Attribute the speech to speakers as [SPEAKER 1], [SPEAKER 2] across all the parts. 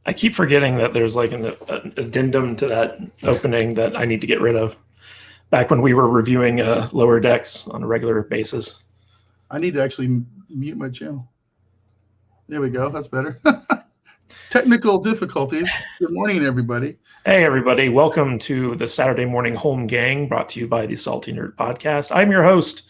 [SPEAKER 1] I keep forgetting that there's like an addendum to that opening that I need to get rid of. Back when we were reviewing Lower Decks on a regular basis.
[SPEAKER 2] I need to actually mute my channel. There we go. That's better. Technical difficulties. Good morning, everybody.
[SPEAKER 1] Hey, everybody. Welcome to the Saturday Morning Home Gang, brought to you by the Salty Nerd Podcast. I'm your host,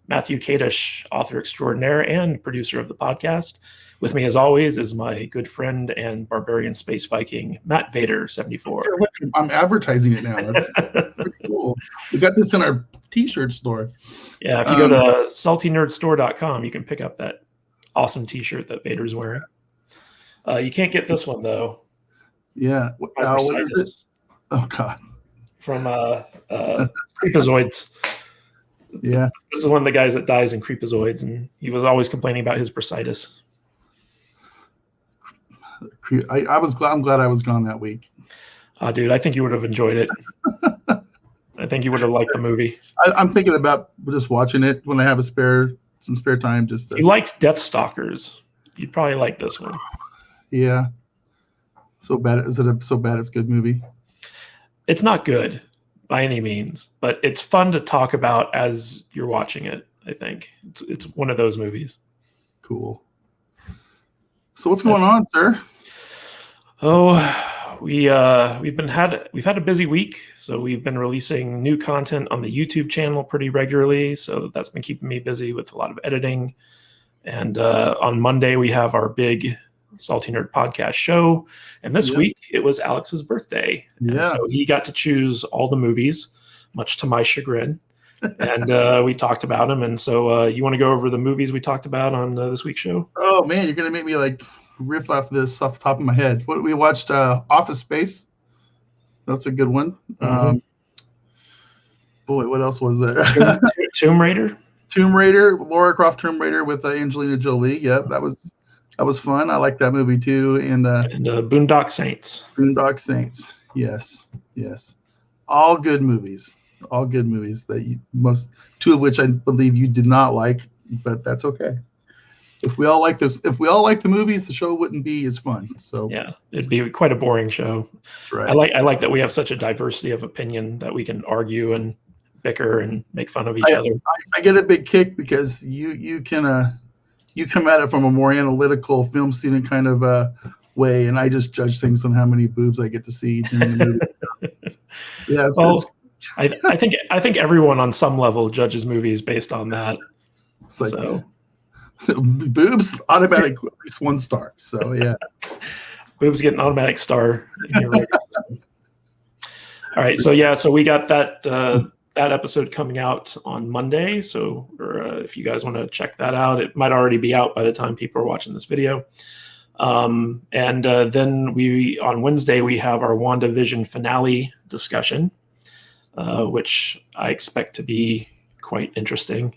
[SPEAKER 1] Matthew Kadish, author extraordinaire and producer of the podcast. With me, as always, is my good friend and barbarian space Viking, Matt Vader, 74.
[SPEAKER 2] I'm advertising it now. That's pretty cool. We got this in our t-shirt store.
[SPEAKER 1] Yeah, if you go to saltynerdstore.com, you can pick up that awesome t-shirt that Vader's wearing. You can't get this one, though.
[SPEAKER 2] Yeah. What is it? Oh, God.
[SPEAKER 1] From Creepazoids.
[SPEAKER 2] Yeah.
[SPEAKER 1] This is one of the guys that dies in Creepazoids, and he was always complaining about his bursitis.
[SPEAKER 2] I'm glad I was gone that week.
[SPEAKER 1] Dude, I think you would have enjoyed it. I think you would have liked the movie.
[SPEAKER 2] I'm thinking about just watching it when I have some spare time. You
[SPEAKER 1] liked Deathstalkers. You'd probably like this one.
[SPEAKER 2] Yeah. So bad. Is it so bad it's a good movie?
[SPEAKER 1] It's not good by any means, but it's fun to talk about as you're watching it. I think it's one of those movies.
[SPEAKER 2] Cool. So what's going on, sir?
[SPEAKER 1] Oh, we've had a busy week, so we've been releasing new content on the YouTube channel pretty regularly. So that's been keeping me busy with a lot of editing. And on Monday we have our big Salty Nerd podcast show, and this week it was Alex's birthday.
[SPEAKER 2] Yeah,
[SPEAKER 1] so he got to choose all the movies, much to my chagrin. And we talked about them. And so you want to go over the movies we talked about on this week's show?
[SPEAKER 2] Oh man, you're gonna make me like riff off this off the top of my head. What we watched? Office Space. That's a good one.
[SPEAKER 1] Mm-hmm.
[SPEAKER 2] Boy, what else was there?
[SPEAKER 1] Tomb Raider.
[SPEAKER 2] Lara Croft Tomb Raider with Angelina Jolie. Yep, that was fun. I like that movie too. And
[SPEAKER 1] Boondock Saints.
[SPEAKER 2] Yes. All good movies that two of which I believe you did not like, but that's okay. If we all like the movies, the show wouldn't be as fun. So
[SPEAKER 1] yeah, it'd be quite a boring show.
[SPEAKER 2] That's right.
[SPEAKER 1] I like that we have such a diversity of opinion that we can argue and bicker and make fun of each other.
[SPEAKER 2] I get a big kick because you come at it from a more analytical film student kind of way, and I just judge things on how many boobs I get to see during the movie. Yeah.
[SPEAKER 1] I think everyone on some level judges movies based on that.
[SPEAKER 2] It's like, so boobs automatic at least 1 star. So yeah,
[SPEAKER 1] boobs get an automatic star in your rating system. All right, so we got that episode coming out on Monday. So if you guys want to check that out, it might already be out by the time people are watching this video. And then on Wednesday we have our WandaVision finale discussion. Which I expect to be quite interesting.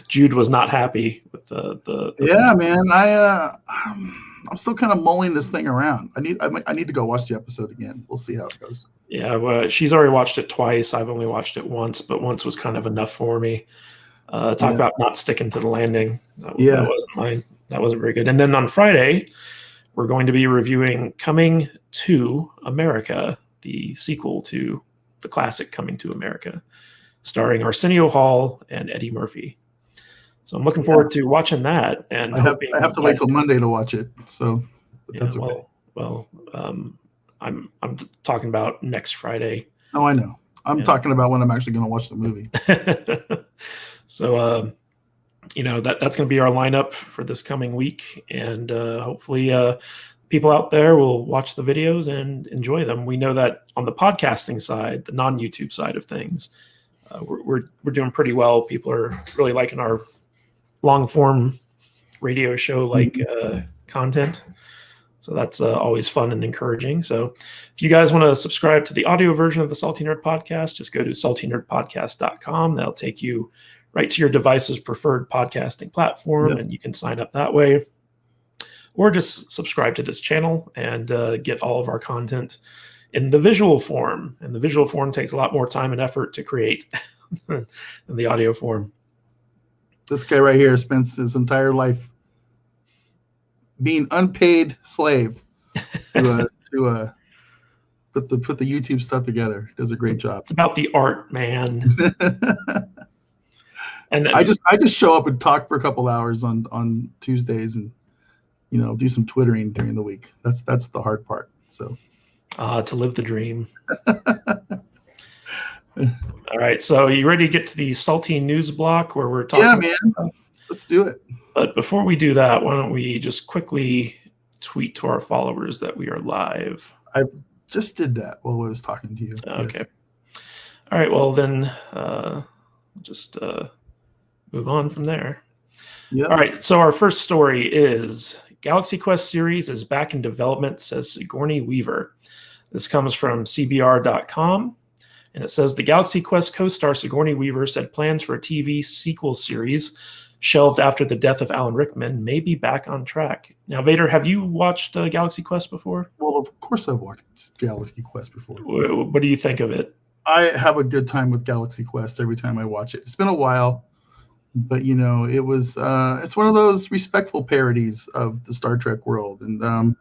[SPEAKER 1] Jude was not happy with the
[SPEAKER 2] yeah, man. I'm still kind of mulling this thing around. I need to go watch the episode again. We'll see how it goes.
[SPEAKER 1] Yeah, well, she's already watched it twice. I've only watched it once, but once was kind of enough for me. Talk about not sticking to the landing. That wasn't mine. That wasn't very good. And then on Friday, we're going to be reviewing Coming to America, the sequel to the classic Coming to America, starring Arsenio Hall and Eddie Murphy. So I'm looking forward to watching that. And
[SPEAKER 2] I have to wait till Monday to watch it. So that's okay.
[SPEAKER 1] Well, I'm talking about next Friday.
[SPEAKER 2] Oh, I know. I'm talking about when I'm actually going to watch the movie.
[SPEAKER 1] So, that's going to be our lineup for this coming week, and hopefully people out there will watch the videos and enjoy them. We know that on the podcasting side, the non-YouTube side of things, we're doing pretty well. People are really liking our long-form radio show content. So that's always fun and encouraging. So if you guys want to subscribe to the audio version of the Salty Nerd Podcast, just go to saltynerdpodcast.com. That'll take you right to your device's preferred podcasting platform, and you can sign up that way. Or just subscribe to this channel and get all of our content in the visual form. And the visual form takes a lot more time and effort to create than the audio form.
[SPEAKER 2] This guy right here spends his entire life being unpaid slave to put the YouTube stuff together. Does a great job.
[SPEAKER 1] It's about the art, man. And
[SPEAKER 2] I just show up and talk for a couple hours on Tuesdays and do some twittering during the week. That's the hard part. So
[SPEAKER 1] to live the dream. All right, so you ready to get to the salty news block where we're talking?
[SPEAKER 2] Yeah, man. Let's do it.
[SPEAKER 1] But before we do that, why don't we just quickly tweet to our followers that we are live?
[SPEAKER 2] I just did that while I was talking to you.
[SPEAKER 1] Okay.
[SPEAKER 2] Yes.
[SPEAKER 1] All right, well then just move on from there.
[SPEAKER 2] Yeah.
[SPEAKER 1] All right, so our first story is Galaxy Quest series is back in development, says Sigourney Weaver. This comes from CBR.com, and it says the Galaxy Quest co-star Sigourney Weaver said plans for a TV sequel series shelved after the death of Alan Rickman may be back on track. Now, Vader, have you watched Galaxy Quest before?
[SPEAKER 2] Well, of course I've watched Galaxy Quest before.
[SPEAKER 1] What do you think of it?
[SPEAKER 2] I have a good time with Galaxy Quest every time I watch it. It's been a while, but it was it's one of those respectful parodies of the Star Trek world, and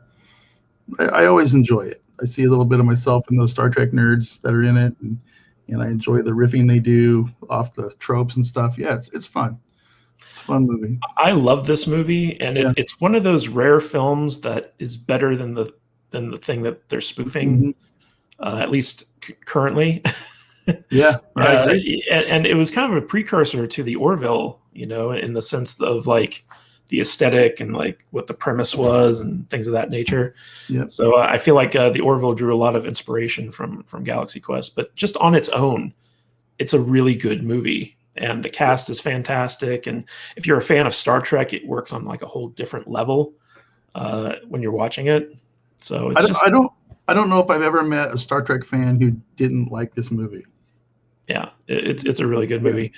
[SPEAKER 2] I always enjoy it. I see a little bit of myself in those Star Trek nerds that are in it, and I enjoy the riffing they do off the tropes and stuff. Yeah, it's fun. It's a fun movie.
[SPEAKER 1] I love this movie, and it's one of those rare films that is better than the thing that they're spoofing, at least currently.
[SPEAKER 2] Yeah,
[SPEAKER 1] and it was kind of a precursor to the Orville, in the sense of like the aesthetic and like what the premise was and things of that nature.
[SPEAKER 2] Yeah.
[SPEAKER 1] So I feel like the Orville drew a lot of inspiration from Galaxy Quest, but just on its own, it's a really good movie. And the cast is fantastic. And if you're a fan of Star Trek, it works on like a whole different level when you're watching it. So it's
[SPEAKER 2] I don't know if I've ever met a Star Trek fan who didn't like this movie.
[SPEAKER 1] Yeah, it's a really good movie.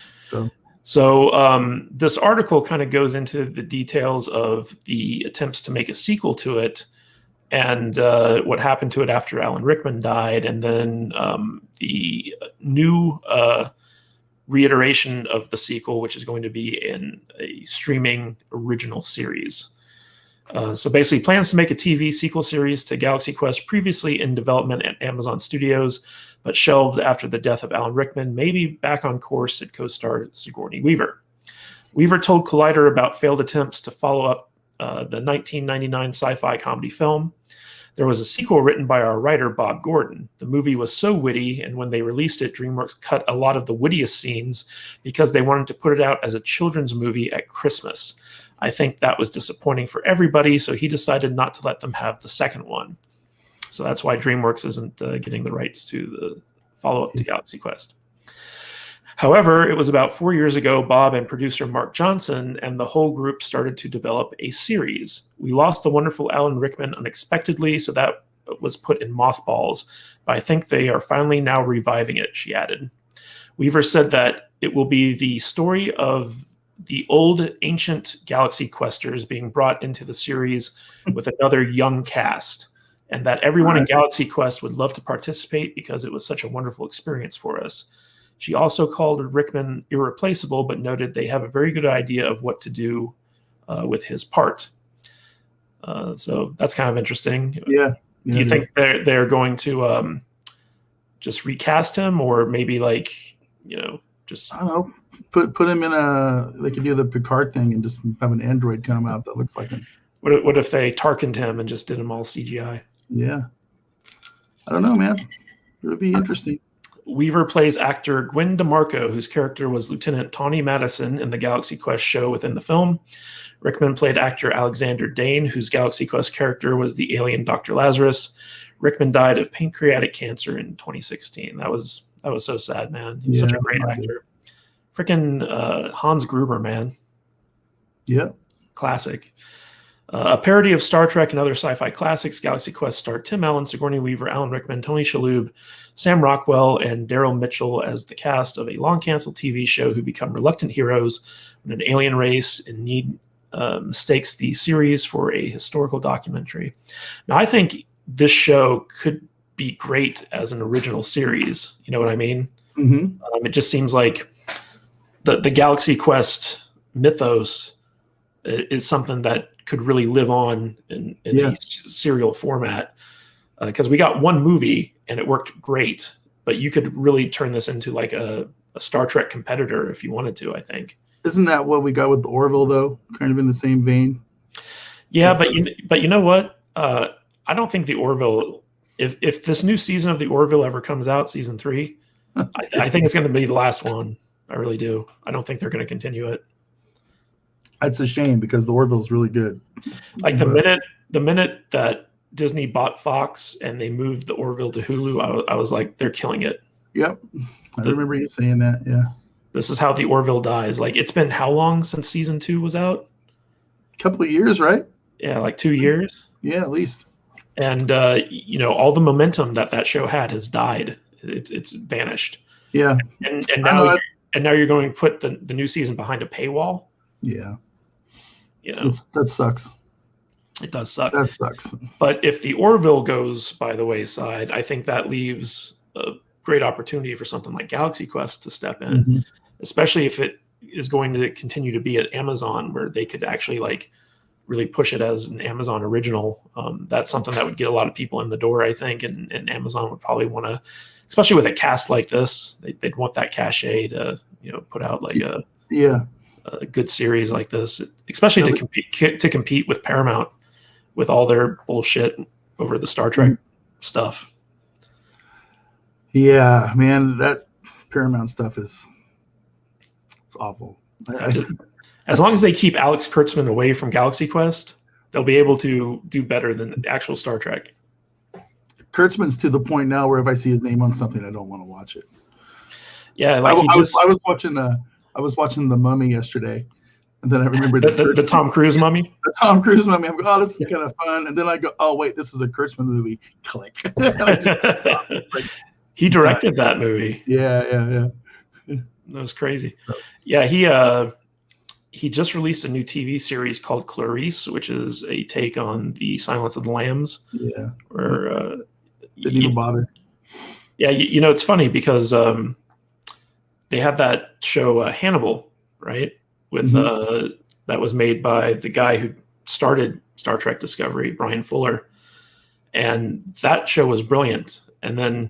[SPEAKER 1] So this article kind of goes into the details of the attempts to make a sequel to it and what happened to it after Alan Rickman died, and then the new reiteration of the sequel, which is going to be in a streaming original series. So basically plans to make a TV sequel series to Galaxy Quest previously in development at Amazon Studios, but shelved after the death of Alan Rickman, may be back on course, said co-star Sigourney Weaver. Weaver told Collider about failed attempts to follow up the 1999 sci-fi comedy film. There was a sequel written by our writer, Bob Gordon. The movie was so witty, and when they released it, DreamWorks cut a lot of the wittiest scenes because they wanted to put it out as a children's movie at Christmas. I think that was disappointing for everybody, so he decided not to let them have the second one. So that's why DreamWorks isn't getting the rights to the follow-up to Galaxy Quest. However, it was about 4 years ago, Bob and producer Mark Johnson and the whole group started to develop a series. We lost the wonderful Alan Rickman unexpectedly, so that was put in mothballs. But I think they are finally now reviving it, she added. Weaver said that it will be the story of the old ancient Galaxy Questers being brought into the series with another young cast, and that everyone in Galaxy Quest would love to participate because it was such a wonderful experience for us. She also called Rickman irreplaceable, but noted they have a very good idea of what to do with his part. So that's kind of interesting.
[SPEAKER 2] Yeah.
[SPEAKER 1] Do you think they're going to just recast him, or maybe just
[SPEAKER 2] I don't know, put him in they could do the Picard thing and just have an android come out that looks like him.
[SPEAKER 1] What if they Tarkined him and just did him all CGI?
[SPEAKER 2] Yeah. I don't know, man. It would be interesting.
[SPEAKER 1] Weaver plays actor Gwen DeMarco, whose character was Lieutenant Tawny Madison in the Galaxy Quest show within the film. Rickman played actor Alexander Dane, whose Galaxy Quest character was the alien Dr. Lazarus. Rickman died of pancreatic cancer in 2016. That was so sad, man. He's such a great actor. Freaking Hans Gruber, man.
[SPEAKER 2] Yeah.
[SPEAKER 1] Classic. A parody of Star Trek and other sci-fi classics, Galaxy Quest starred Tim Allen, Sigourney Weaver, Alan Rickman, Tony Shalhoub, Sam Rockwell, and Daryl Mitchell as the cast of a long-canceled TV show who become reluctant heroes when an alien race in need mistakes the series for a historical documentary. Now, I think this show could be great as an original series. You know what I mean?
[SPEAKER 2] Mm-hmm.
[SPEAKER 1] It just seems like the Galaxy Quest mythos is something that could really live on in
[SPEAKER 2] Yeah.
[SPEAKER 1] a serial format, because we got one movie and it worked great, but you could really turn this into like a Star Trek competitor if you wanted to, I think.
[SPEAKER 2] Isn't that what we got with the Orville, though? Kind of in the same vein.
[SPEAKER 1] Yeah, but you know what? I don't think the Orville. If this new season of the Orville ever comes out, season 3, I think it's going to be the last one. I really do. I don't think they're going to continue it.
[SPEAKER 2] It's a shame because the Orville's really good.
[SPEAKER 1] Like the minute that Disney bought Fox and they moved the Orville to Hulu, I was like, they're killing it.
[SPEAKER 2] Yep, I remember you saying that. Yeah.
[SPEAKER 1] This is how the Orville dies. Like, it's been how long since season 2 was out?
[SPEAKER 2] A couple of years, right?
[SPEAKER 1] Yeah, like 2 years.
[SPEAKER 2] Yeah, at least.
[SPEAKER 1] And all the momentum that show had has died. It's vanished.
[SPEAKER 2] Yeah.
[SPEAKER 1] And now you're going to put the new season behind a paywall.
[SPEAKER 2] Yeah.
[SPEAKER 1] That
[SPEAKER 2] sucks.
[SPEAKER 1] It does suck.
[SPEAKER 2] That sucks.
[SPEAKER 1] But if the Orville goes by the wayside, I think that leaves a great opportunity for something like Galaxy Quest to step in,
[SPEAKER 2] Mm-hmm.
[SPEAKER 1] especially if it is going to continue to be at Amazon, where they could actually like really push it as an Amazon original. That's something that would get a lot of people in the door, I think, and Amazon would probably want to, especially with a cast like this, they'd want that cachet to put out like a good series like this, especially to compete with Paramount with all their bullshit over the Star Trek stuff.
[SPEAKER 2] Yeah, man, that Paramount stuff it's awful.
[SPEAKER 1] As long as they keep Alex Kurtzman away from Galaxy Quest, they'll be able to do better than the actual Star Trek.
[SPEAKER 2] Kurtzman's to the point now where if I see his name on something, I don't want to watch it.
[SPEAKER 1] Yeah, like
[SPEAKER 2] I was watching The Mummy yesterday, and then I remembered
[SPEAKER 1] the Tom Cruise Mummy.
[SPEAKER 2] The Tom Cruise Mummy. I'm going, this is kind of fun, and then I go, oh wait, this is a Kurtzman movie. Click.
[SPEAKER 1] He directed that movie.
[SPEAKER 2] Yeah.
[SPEAKER 1] That was crazy. Yeah, he just released a new TV series called Clarice, which is a take on the Silence of the Lambs.
[SPEAKER 2] Yeah.
[SPEAKER 1] Or
[SPEAKER 2] didn't even bother.
[SPEAKER 1] Yeah, it's funny because they had that show Hannibal, right? With that was made by the guy who started Star Trek Discovery, Brian Fuller, and that show was brilliant. And then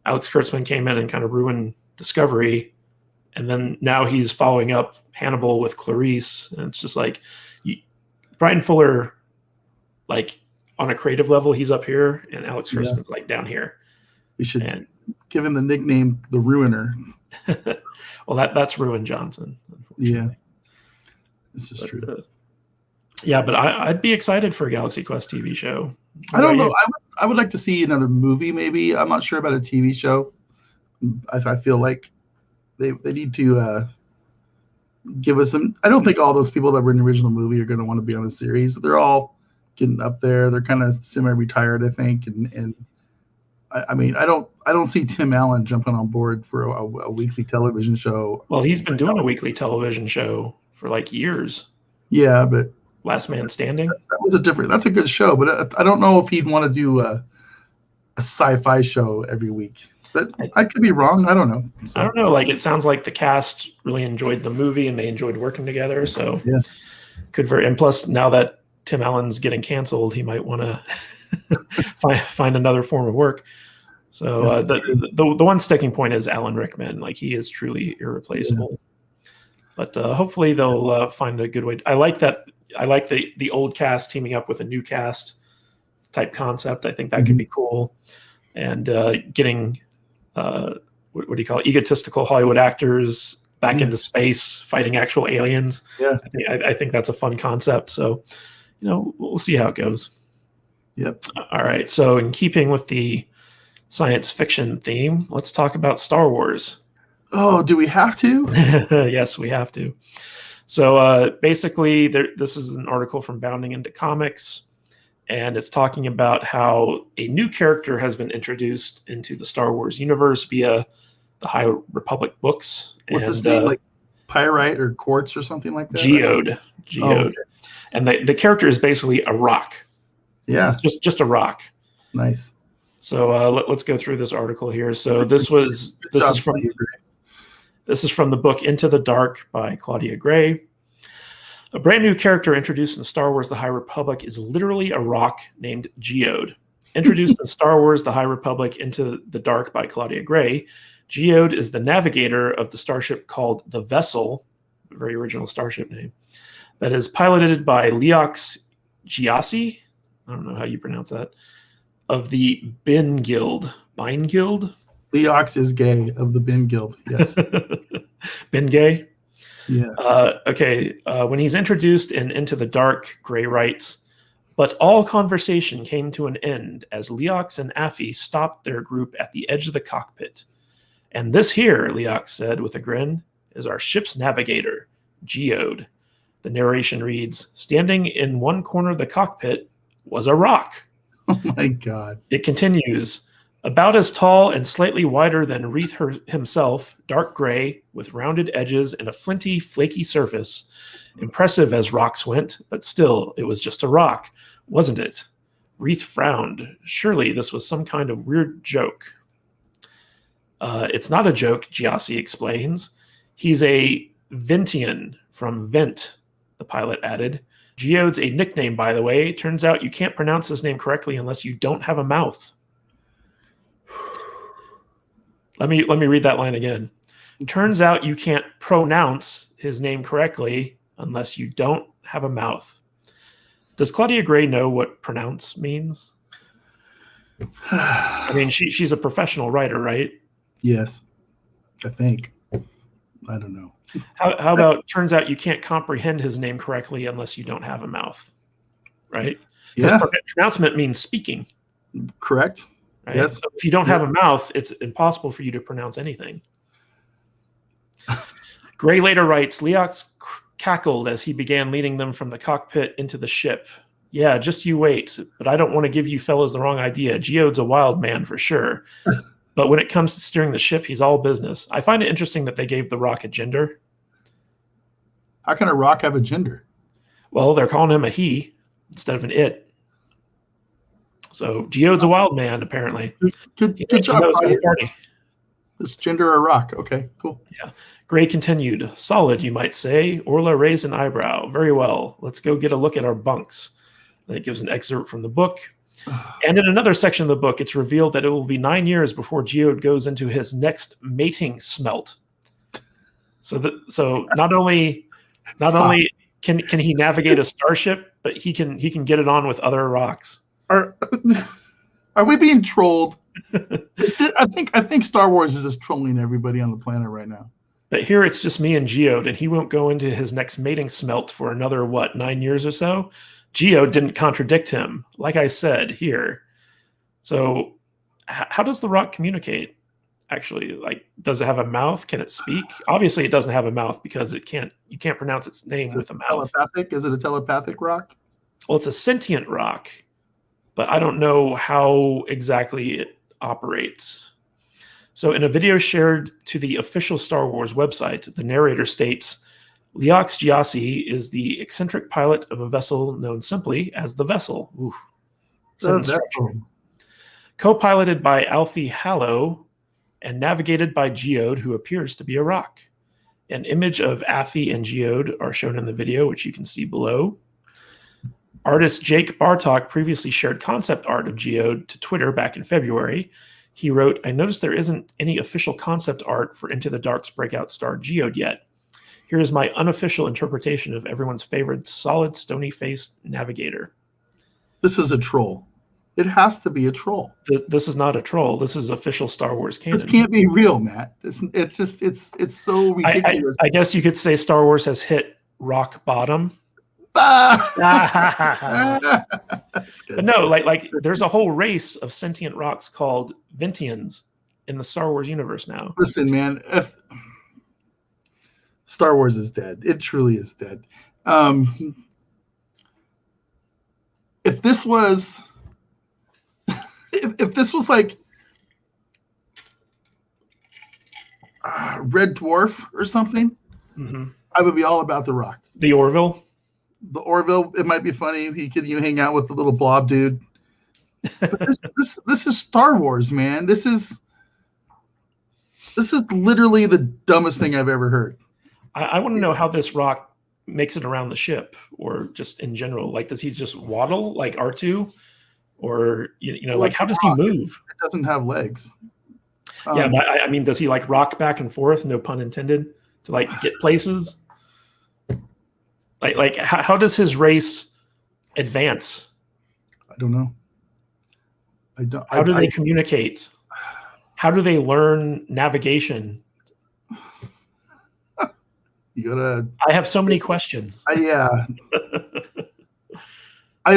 [SPEAKER 1] Alex Kurtzman came in and kind of ruined Discovery. And then now he's following up Hannibal with Clarice. And it's just like Brian Fuller, like on a creative level, he's up here and Alex Kurtzman's like down here.
[SPEAKER 2] We should give him the nickname The Ruiner.
[SPEAKER 1] Well, that's Ruin Johnson.
[SPEAKER 2] Yeah. This is true.
[SPEAKER 1] But I'd be excited for a Galaxy Quest TV show.
[SPEAKER 2] I don't know. I would like to see another movie, maybe. I'm not sure about a TV show. I feel like they need to give us some. I don't think all those people that were in the original movie are going to want to be on the series. They're all getting up there. They're kind of semi-retired, I think. And I mean, I don't see Tim Allen jumping on board for a weekly television show.
[SPEAKER 1] Well, he's been doing a weekly television show for like years.
[SPEAKER 2] Yeah, but
[SPEAKER 1] Last Man Standing.
[SPEAKER 2] That's a good show, but I don't know if he'd want to do a sci-fi show every week. But I could be wrong. I don't know. So.
[SPEAKER 1] I don't know. Like, it sounds like the cast really enjoyed the movie and they enjoyed working together. So and plus now that Tim Allen's getting canceled, he might want to find another form of work. So the one sticking point is Alan Rickman. Like, he is truly irreplaceable. But hopefully they'll find a good way. I like that. I like the old cast teaming up with a new cast type concept. I think that could be cool. And getting what do you call it? Egotistical Hollywood actors back into space fighting actual aliens. Yeah, I think that's a fun concept. So, we'll see how it goes.
[SPEAKER 2] Yep.
[SPEAKER 1] All right. So, in keeping with the science fiction theme, let's talk about Star Wars.
[SPEAKER 2] Oh, do we have to?
[SPEAKER 1] Yes, we have to. So basically, this is an article from Bounding Into Comics, and it's talking about how a new character has been introduced into the Star Wars universe via the High Republic books.
[SPEAKER 2] What's his name? Like Pyrite or Quartz or something like that?
[SPEAKER 1] Geode. Oh, okay. And the character is basically a rock.
[SPEAKER 2] Yeah.
[SPEAKER 1] It's just a rock.
[SPEAKER 2] Nice.
[SPEAKER 1] So let's go through this article here. So this is from the book Into the Dark by Claudia Gray. A brand new character introduced in Star Wars The High Republic is literally a rock named Geode. Introduced in Star Wars The High Republic Into the Dark by Claudia Gray, Geode is the navigator of the starship called the Vessel, a very original starship name, that is piloted by Leox Giassi, I don't know how you pronounce that, of the Bin Guild. Bine Guild?
[SPEAKER 2] Leox is gay of the Bin Guild, yes.
[SPEAKER 1] Bin gay?
[SPEAKER 2] Yeah.
[SPEAKER 1] When he's introduced in Into the Dark, Gray writes, but all conversation came to an end as Leox and Affy stopped their group at the edge of the cockpit. And this here, Leox said with a grin, is our ship's navigator, Geode. The narration reads, standing in one corner of the cockpit was a rock.
[SPEAKER 2] Oh my God.
[SPEAKER 1] It continues, about as tall and slightly wider than Reith himself, dark gray, with rounded edges and a flinty, flaky surface. Impressive as rocks went, but still, it was just a rock, wasn't it? Reith frowned. Surely this was some kind of weird joke. It's not a joke, Giassi explains. He's a Ventian from Vent, the pilot added. Geode's a nickname, by the way. Turns out you can't pronounce his name correctly unless you don't have a mouth. Let me read that line again. Turns out you can't pronounce his name correctly unless you don't have a mouth. Does Claudia Gray know what pronounce means? I mean, she's a professional writer, right?
[SPEAKER 2] Yes, I think. I don't know.
[SPEAKER 1] How about turns out you can't comprehend his name correctly unless you don't have a mouth, right?
[SPEAKER 2] Yeah.
[SPEAKER 1] Pronouncement means speaking.
[SPEAKER 2] Correct.
[SPEAKER 1] Right?
[SPEAKER 2] Yes.
[SPEAKER 1] So if you don't have a mouth, it's impossible for you to pronounce anything. Gray later writes, Leox cackled as he began leading them from the cockpit into the ship. Yeah, just you wait, but I don't want to give you fellas the wrong idea. Geode's a wild man for sure. But when it comes to steering the ship, he's all business. I find it interesting that they gave the rock a gender.
[SPEAKER 2] How can a rock have a gender?
[SPEAKER 1] Well, they're calling him a he instead of an it. So Geode's a wild man, apparently.
[SPEAKER 2] Good job, Claudia. This gender a rock. Okay, cool.
[SPEAKER 1] Yeah. Gray continued. Solid, you might say. Orla raised an eyebrow. Very well. Let's go get a look at our bunks. Then it gives an excerpt from the book. And in another section of the book, it's revealed that it will be 9 years before Geode goes into his next mating smelt. So not only can he navigate a starship, but he can get it on with other rocks.
[SPEAKER 2] Are we being trolled? I think Star Wars is just trolling everybody on the planet right now.
[SPEAKER 1] But here it's just me and Geode, and he won't go into his next mating smelt for another 9 years or so. Geode didn't contradict him, like I said here. So how does the rock communicate? Actually, like, does it have a mouth? Can it speak? Obviously, it doesn't have a mouth because you can't pronounce its name with a mouth.
[SPEAKER 2] Telepathic? Is it a telepathic rock?
[SPEAKER 1] Well, it's a sentient rock, but I don't know how exactly it operates. So in a video shared to the official Star Wars website, the narrator states, Leox Giassi is the eccentric pilot of a vessel known simply as the Vessel. Oof. Co-piloted by Alfie Hallow and navigated by Geode, who appears to be a rock. An image of Affy and Geode are shown in the video, which you can see below. Artist Jake Bartok previously shared concept art of Geode to Twitter back in February. He wrote, I noticed there isn't any official concept art for Into the Dark's breakout star Geode yet. Here is my unofficial interpretation of everyone's favorite solid, stony-faced navigator.
[SPEAKER 2] This is a troll. It has to be a troll.
[SPEAKER 1] This is not a troll. This is official Star Wars canon.
[SPEAKER 2] This can't be real, Matt. It's so ridiculous.
[SPEAKER 1] I guess you could say Star Wars has hit rock bottom.
[SPEAKER 2] That's good.
[SPEAKER 1] But no, like there's a whole race of sentient rocks called Ventians in the Star Wars universe now.
[SPEAKER 2] Listen, man, if Star Wars is dead. It truly is dead. If this was like Red Dwarf or something, I would be all about the rock.
[SPEAKER 1] The Orville?
[SPEAKER 2] The Orville, it might be funny. He could hang out with the little blob dude. But this is Star Wars, man. This is literally the dumbest thing I've ever heard.
[SPEAKER 1] I want to know how this rock makes it around the ship, or just in general? Like, does he just waddle like R2, or like how does he move?
[SPEAKER 2] It doesn't have legs.
[SPEAKER 1] Yeah, but I mean, does he like rock back and forth? No pun intended. To like get places. Like how does his race advance?
[SPEAKER 2] I don't know.
[SPEAKER 1] How do they communicate? How do they learn navigation?
[SPEAKER 2] I
[SPEAKER 1] have so many questions.
[SPEAKER 2] Yeah. I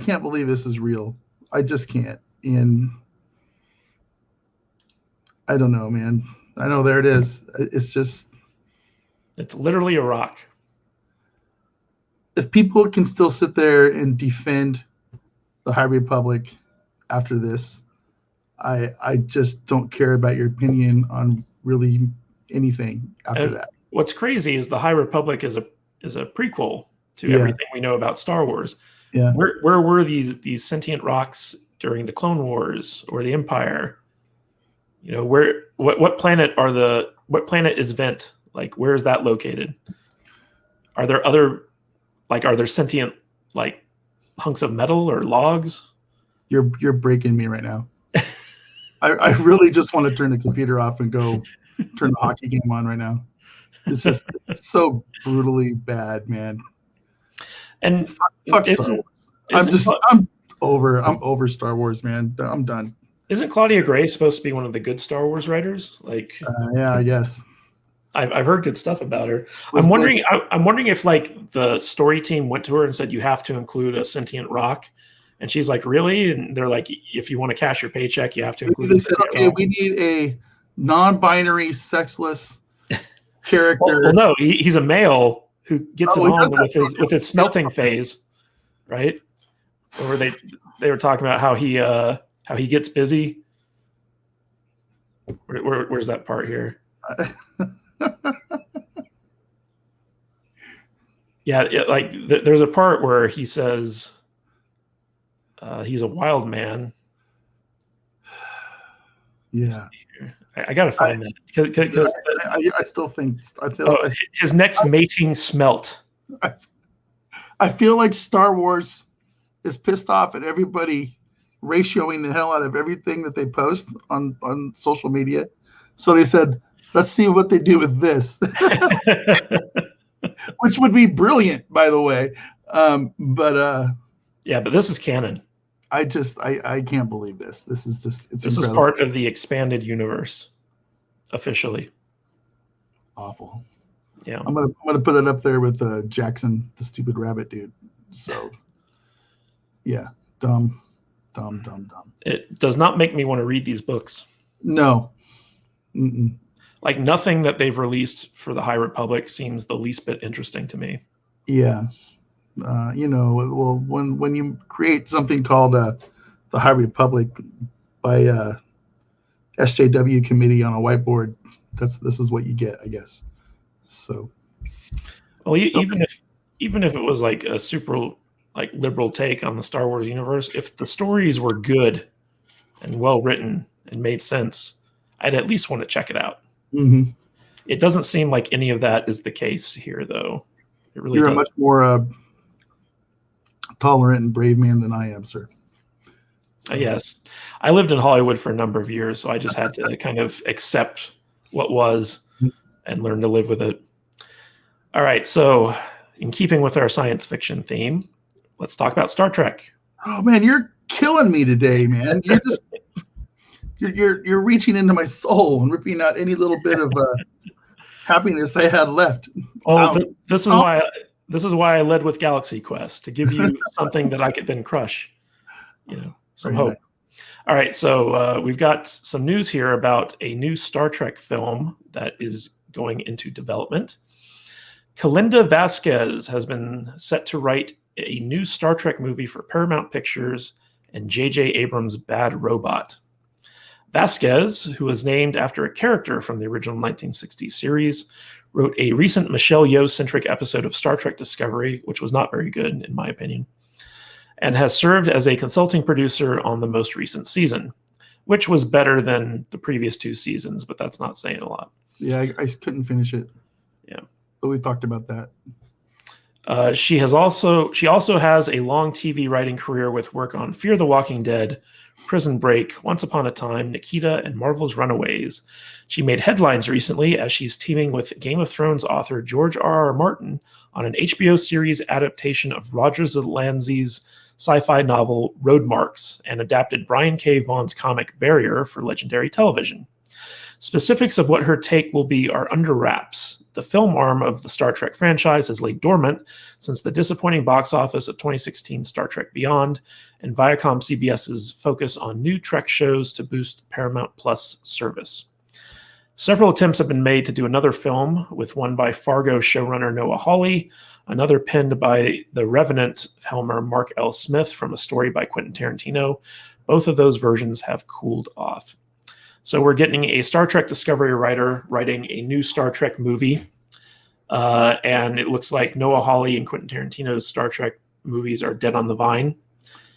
[SPEAKER 2] can't believe this is real. I just can't. And I don't know, man. I know there it is.
[SPEAKER 1] It's literally a rock.
[SPEAKER 2] If people can still sit there and defend the High Republic after this, I just don't care about your opinion on really anything after that.
[SPEAKER 1] What's crazy is the High Republic is a prequel to everything we know about Star Wars.
[SPEAKER 2] Yeah.
[SPEAKER 1] Where were these sentient rocks during the Clone Wars or the Empire? What planet is Vent? Like, where is that located? Are there sentient like hunks of metal or logs?
[SPEAKER 2] You're breaking me right now. I really just want to turn the computer off and go turn the hockey game on right now. It's so brutally bad, man.
[SPEAKER 1] And
[SPEAKER 2] fuck Star Wars. I'm over Star Wars, man. I'm done.
[SPEAKER 1] Isn't Claudia Gray supposed to be one of the good Star Wars writers? Like,
[SPEAKER 2] yeah, I guess.
[SPEAKER 1] I've heard good stuff about her. I'm wondering if like the story team went to her and said you have to include a sentient rock, and she's like, really? And they're like, if you want to cash your paycheck, you have to include.
[SPEAKER 2] We need a non-binary, sexless character.
[SPEAKER 1] Well, no, he's a male who gets it on with his smelting phase, right? Or they were talking about how he gets busy. Where's that part here? Yeah, like there's a part where he says he's a wild man.
[SPEAKER 2] Yeah,
[SPEAKER 1] I gotta find that because
[SPEAKER 2] I still think
[SPEAKER 1] his next mating smelt.
[SPEAKER 2] I feel like Star Wars is pissed off at everybody ratioing the hell out of everything that they post on social media. So they said, let's see what they do with this, which would be brilliant, by the way. But
[SPEAKER 1] this is canon.
[SPEAKER 2] I can't believe this. This is
[SPEAKER 1] incredible. Is part of the expanded universe, officially.
[SPEAKER 2] Awful.
[SPEAKER 1] Yeah,
[SPEAKER 2] I'm gonna put it up there with Jackson, the stupid rabbit dude. So, yeah, dumb.
[SPEAKER 1] It does not make me want to read these books.
[SPEAKER 2] No. Mm-mm.
[SPEAKER 1] Like nothing that they've released for the High Republic seems the least bit interesting to me.
[SPEAKER 2] Yeah. Well, when you create something called the High Republic by SJW committee on a whiteboard, this is what you get, I guess. So,
[SPEAKER 1] well, even if it was like a super like liberal take on the Star Wars universe, if the stories were good and well written and made sense, I'd at least want to check it out.
[SPEAKER 2] Mm-hmm.
[SPEAKER 1] It doesn't seem like any of that is the case here, though. It really
[SPEAKER 2] You're
[SPEAKER 1] doesn't.
[SPEAKER 2] A much more tolerant and brave man than I am, sir. So.
[SPEAKER 1] Yes. I lived in Hollywood for a number of years, so I just had to kind of accept what was and learn to live with it. All right, so in keeping with our science fiction theme, let's talk about Star Trek.
[SPEAKER 2] Oh man, you're killing me today, man. You're just you're reaching into my soul and ripping out any little bit of happiness I had left.
[SPEAKER 1] Oh, this is why I led with Galaxy Quest, to give you something that I could then crush. Some hope. Nice. All right, so we've got some news here about a new Star Trek film that is going into development. Kalinda Vasquez has been set to write a new Star Trek movie for Paramount Pictures and J.J. Abrams' Bad Robot. Vasquez, who was named after a character from the original 1960s series, wrote a recent Michelle Yeoh-centric episode of Star Trek Discovery, which was not very good, in my opinion, and has served as a consulting producer on the most recent season, which was better than the previous two seasons, but that's not saying a lot.
[SPEAKER 2] Yeah, I couldn't finish it.
[SPEAKER 1] Yeah.
[SPEAKER 2] but we talked about that.
[SPEAKER 1] She also has a long TV writing career with work on Fear the Walking Dead, Prison Break, Once Upon a Time, Nikita, and Marvel's Runaways. She made headlines recently as she's teaming with Game of Thrones author George R.R. Martin on an HBO series adaptation of Roger Zelazny's sci-fi novel Road Marks, and adapted Brian K. Vaughan's comic Barrier for Legendary Television. Specifics of what her take will be are under wraps. The film arm of the Star Trek franchise has laid dormant since the disappointing box office of 2016 Star Trek Beyond, and Viacom CBS's focus on new Trek shows to boost Paramount Plus service. Several attempts have been made to do another film, with one by Fargo showrunner Noah Hawley, another penned by the Revenant helmer Mark L. Smith from a story by Quentin Tarantino. Both of those versions have cooled off. So we're getting a Star Trek Discovery writer writing a new Star Trek movie. And it looks like Noah Hawley and Quentin Tarantino's Star Trek movies are dead on the vine.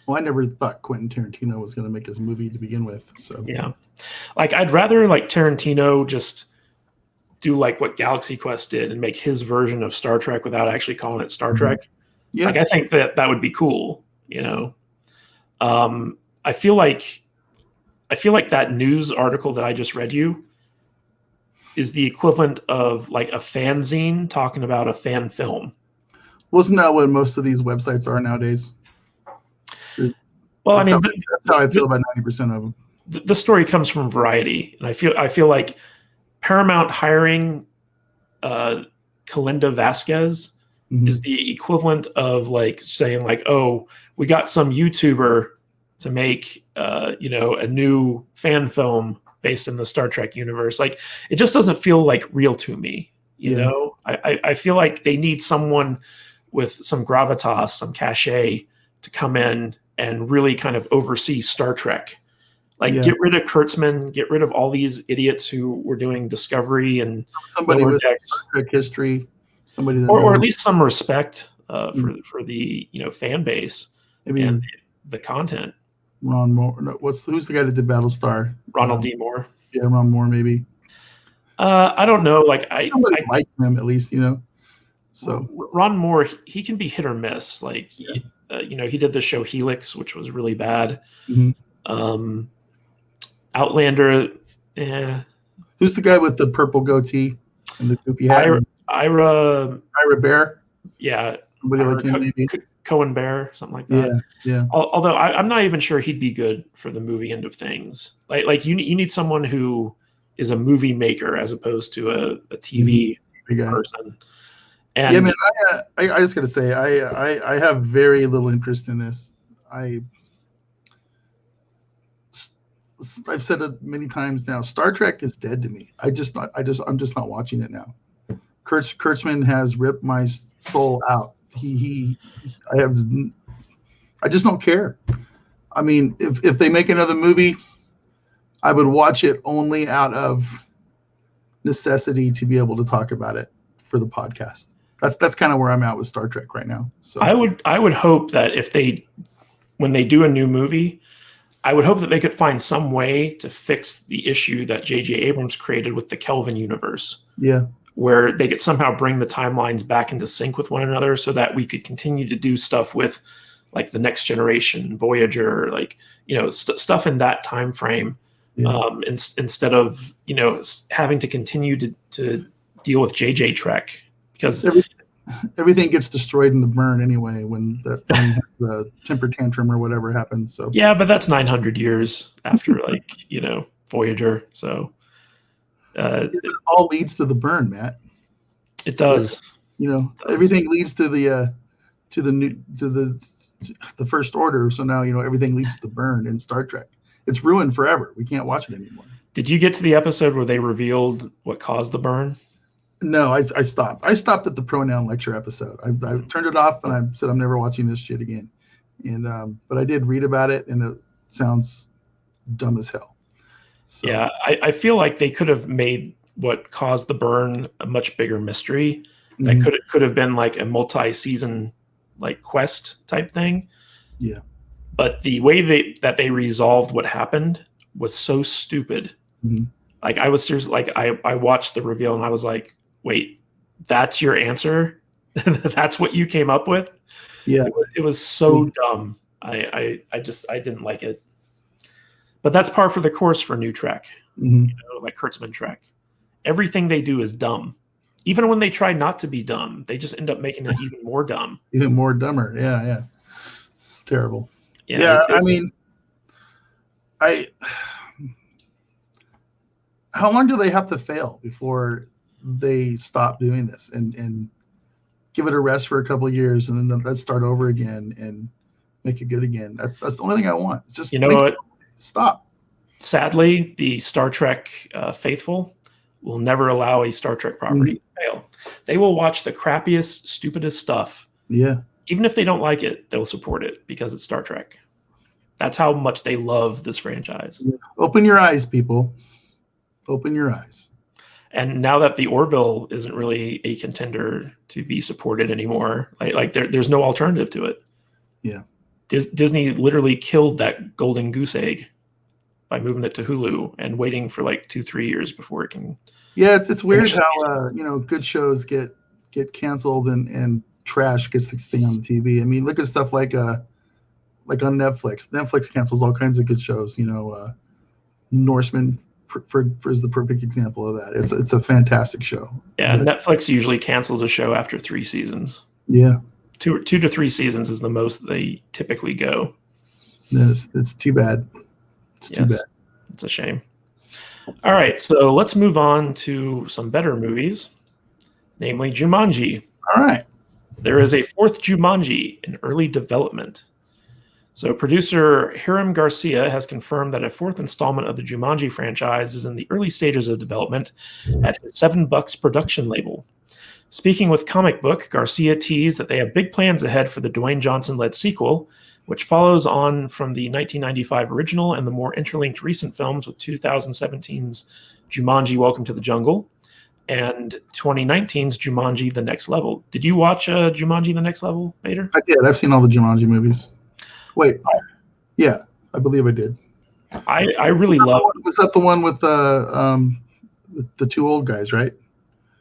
[SPEAKER 2] Well, I never thought Quentin Tarantino was going to make his movie to begin with. So
[SPEAKER 1] yeah, like I'd rather like Tarantino just do like what Galaxy Quest did and make his version of Star Trek without actually calling it Star Trek.
[SPEAKER 2] Yeah,
[SPEAKER 1] like I think that would be cool. I feel like that news article that I just read you is the equivalent of like a fanzine talking about a fan film.
[SPEAKER 2] Wasn't that what most of these websites are nowadays?
[SPEAKER 1] Well,
[SPEAKER 2] that's
[SPEAKER 1] I mean,
[SPEAKER 2] that's how I feel about 90% of them.
[SPEAKER 1] The story comes from Variety, and I feel like Paramount hiring Kalinda Vasquez is the equivalent of like saying like, oh, we got some YouTuber to make a new fan film based in the Star Trek universe. Like, it just doesn't feel like real to me. You know, I feel like they need someone with some gravitas, some cachet to come in and really kind of oversee Star Trek. Like, get rid of Kurtzman, get rid of all these idiots who were doing Discovery and
[SPEAKER 2] somebody with Star Trek history, somebody that
[SPEAKER 1] or at least some respect for the fan base and the content.
[SPEAKER 2] Ron Moore. No, who's the guy that did Battlestar?
[SPEAKER 1] Ronald D. Moore.
[SPEAKER 2] Yeah, Ron Moore, maybe.
[SPEAKER 1] I don't know. Like I
[SPEAKER 2] like him at least, So
[SPEAKER 1] Ron Moore, he can be hit or miss. Like he did the show Helix, which was really bad. Outlander.
[SPEAKER 2] Who's the guy with the purple goatee and the goofy hat? Ira Bear.
[SPEAKER 1] Yeah.
[SPEAKER 2] Somebody like him, maybe.
[SPEAKER 1] Cohen Bear, something like that.
[SPEAKER 2] Yeah.
[SPEAKER 1] Although I'm not even sure he'd be good for the movie end of things. Like you need someone who is a movie maker as opposed to a TV person. And
[SPEAKER 2] yeah, man, I just gotta say, I have very little interest in this. I've said it many times now. Star Trek is dead to me. I'm just not watching it now. Kurtzman has ripped my soul out. I just don't care. I mean, if they make another movie, I would watch it only out of necessity to be able to talk about it for the podcast. That's kind of where I'm at with Star Trek right now. So
[SPEAKER 1] I would hope that when they do a new movie, I would hope that they could find some way to fix the issue that J.J. Abrams created with the Kelvin universe.
[SPEAKER 2] Yeah. Where
[SPEAKER 1] they could somehow bring the timelines back into sync with one another so that we could continue to do stuff with like the Next Generation, Voyager, like, stuff in that time frame. Instead of, having to continue to deal with JJ Trek, because
[SPEAKER 2] everything gets destroyed in the burn anyway when the temper tantrum or whatever happens. So
[SPEAKER 1] yeah, but that's 900 years after Voyager. So
[SPEAKER 2] it all leads to the burn, Matt.
[SPEAKER 1] It does.
[SPEAKER 2] Everything leads to the First Order. So now everything leads to the burn in Star Trek. It's ruined forever. We can't watch it anymore.
[SPEAKER 1] Did you get to the episode where they revealed what caused the burn?
[SPEAKER 2] No, I stopped. I stopped at the pronoun lecture episode. I turned it off and I said I'm never watching this shit again. And but I did read about it, and it sounds dumb as hell. So.
[SPEAKER 1] Yeah, I feel like they could have made what caused the burn a much bigger mystery. That could have been like a multi-season like quest type thing.
[SPEAKER 2] Yeah.
[SPEAKER 1] But the way that they resolved what happened was so stupid. Like I was seriously like I watched the reveal and I was like, wait, that's your answer. That's what you came up with.
[SPEAKER 2] Yeah.
[SPEAKER 1] It was so dumb. I didn't like it. But that's par for the course for new Trek, like Kurtzman Trek. Everything they do is dumb. Even when they try not to be dumb, they just end up making it even more dumb.
[SPEAKER 2] Even more dumber. Yeah. Terrible.
[SPEAKER 1] Yeah.
[SPEAKER 2] I mean, how long do they have to fail before they stop doing this and give it a rest for a couple of years, and then let's start over again and make it good again? That's the only thing I want. It's just stop.
[SPEAKER 1] Sadly, the Star Trek faithful will never allow a Star Trek property to fail. They will watch the crappiest, stupidest stuff.
[SPEAKER 2] Yeah.
[SPEAKER 1] Even if they don't like it, they'll support it because it's Star Trek. That's how much they love this franchise.
[SPEAKER 2] Yeah. Open your eyes, people. Open your eyes.
[SPEAKER 1] And now that the Orville isn't really a contender to be supported anymore, like there's no alternative to it.
[SPEAKER 2] Yeah.
[SPEAKER 1] Disney literally killed that golden goose egg by moving it to Hulu and waiting for like 2-3 years before it can.
[SPEAKER 2] Yeah, it's weird how good shows get canceled and trash gets to stay on the TV. I mean, look at stuff like on Netflix. Netflix cancels all kinds of good shows. Norseman is the perfect example of that. It's a fantastic show.
[SPEAKER 1] Yeah, Netflix usually cancels a show after 3 seasons.
[SPEAKER 2] Yeah,
[SPEAKER 1] 2 to 3 seasons is the most they typically go.
[SPEAKER 2] It's too bad. It's too bad.
[SPEAKER 1] It's a shame. All right, so let's move on to some better movies, namely Jumanji.
[SPEAKER 2] All right.
[SPEAKER 1] There is a 4th Jumanji in early development. So producer Hiram Garcia has confirmed that a 4th installment of the Jumanji franchise is in the early stages of development at his $7 production label. Speaking with Comic Book, Garcia teased that they have big plans ahead for the Dwayne Johnson-led sequel, which follows on from the 1995 original and the more interlinked recent films with 2017's Jumanji: Welcome to the Jungle and 2019's Jumanji: The Next Level. Did you watch Jumanji: The Next Level, Bader?
[SPEAKER 2] I did. I've seen all the Jumanji movies. Wait. Yeah, I believe I did.
[SPEAKER 1] I really love.
[SPEAKER 2] Was that the one with the 2 old guys, right?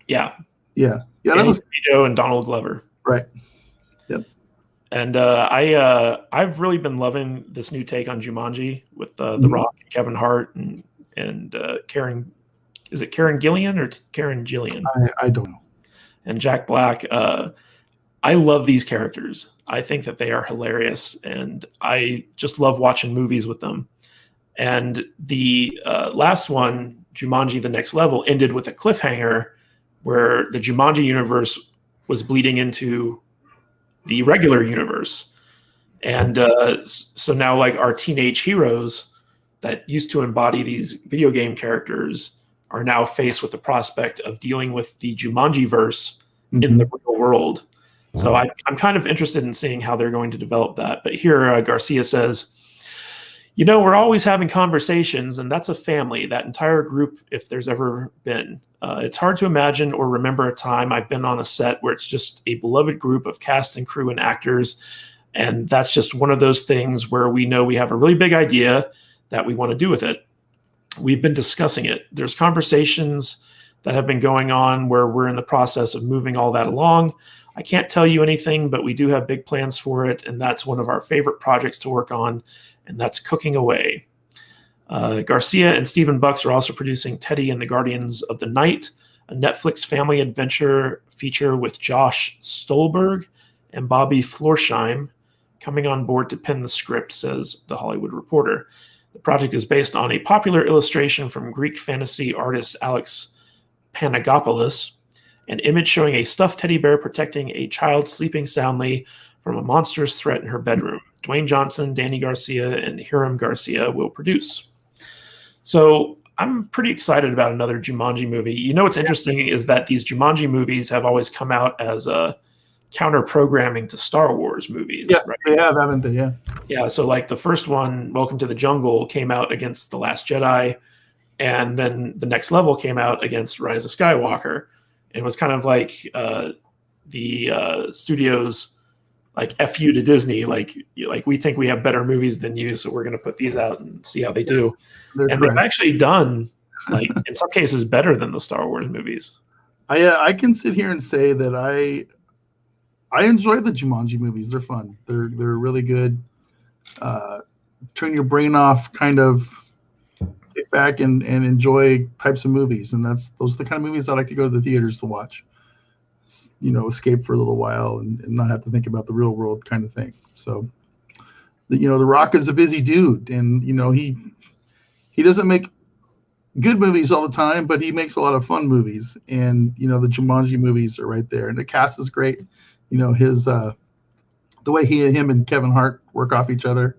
[SPEAKER 1] Yeah.
[SPEAKER 2] Yeah.
[SPEAKER 1] Danny
[SPEAKER 2] That was
[SPEAKER 1] DeVito and Donald Glover.
[SPEAKER 2] right. Yep.
[SPEAKER 1] And I've really been loving this new take on Jumanji with The Rock and Kevin Hart and Karen. Is it Karen Gillian or Karen Gillian?
[SPEAKER 2] I don't know.
[SPEAKER 1] And Jack Black. I love these characters. I think that they are hilarious, and I just love watching movies with them. And the last one, Jumanji: The Next Level, ended with a cliffhanger where the Jumanji universe was bleeding into the regular universe. And so now, like, our teenage heroes that used to embody these video game characters are now faced with the prospect of dealing with the Jumanji verse in the real world. So I'm kind of interested in seeing how they're going to develop that. But here Garcia says, we're always having conversations, and that's a family, that entire group, if there's ever been. It's hard to imagine or remember a time I've been on a set where it's just a beloved group of cast and crew and actors. And that's just one of those things where we know we have a really big idea that we want to do with it. We've been discussing it. There's conversations that have been going on where we're in the process of moving all that along. I can't tell you anything, but we do have big plans for it, and that's one of our favorite projects to work on, and that's cooking away. Garcia and Stephen Bucks are also producing Teddy and the Guardians of the Night, a Netflix family adventure feature with Josh Stolberg and Bobby Florsheim coming on board to pen the script, says The Hollywood Reporter. The project is based on a popular illustration from Greek fantasy artist Alex Panagopoulos, an image showing a stuffed teddy bear protecting a child sleeping soundly from a monstrous threat in her bedroom. Dwayne Johnson, Danny Garcia, and Hiram Garcia will produce. So I'm pretty excited about another Jumanji movie. What's interesting is that these Jumanji movies have always come out as a counter-programming to Star Wars movies.
[SPEAKER 2] Yeah,
[SPEAKER 1] right?
[SPEAKER 2] they have, haven't they? Yeah.
[SPEAKER 1] Yeah, so like the first one, Welcome to the Jungle, came out against The Last Jedi, and then The Next Level came out against Rise of Skywalker. It was kind of like the studios, like, F you to Disney. Like we think we have better movies than you, so we're going to put these out and see how they do.
[SPEAKER 2] They're
[SPEAKER 1] and
[SPEAKER 2] correct.
[SPEAKER 1] they've actually done, like, in some cases, better than the Star Wars movies.
[SPEAKER 2] I can sit here and say that I enjoy the Jumanji movies. They're fun. They're really good. Turn your brain off, kind of get back and enjoy types of movies, and those are the kind of movies I like to go to the theaters to watch. Escape for a little while and not have to think about the real world kind of thing. So, The Rock is a busy dude, and he doesn't make good movies all the time, but he makes a lot of fun movies. And the Jumanji movies are right there, and the cast is great. His the way him and Kevin Hart work off each other.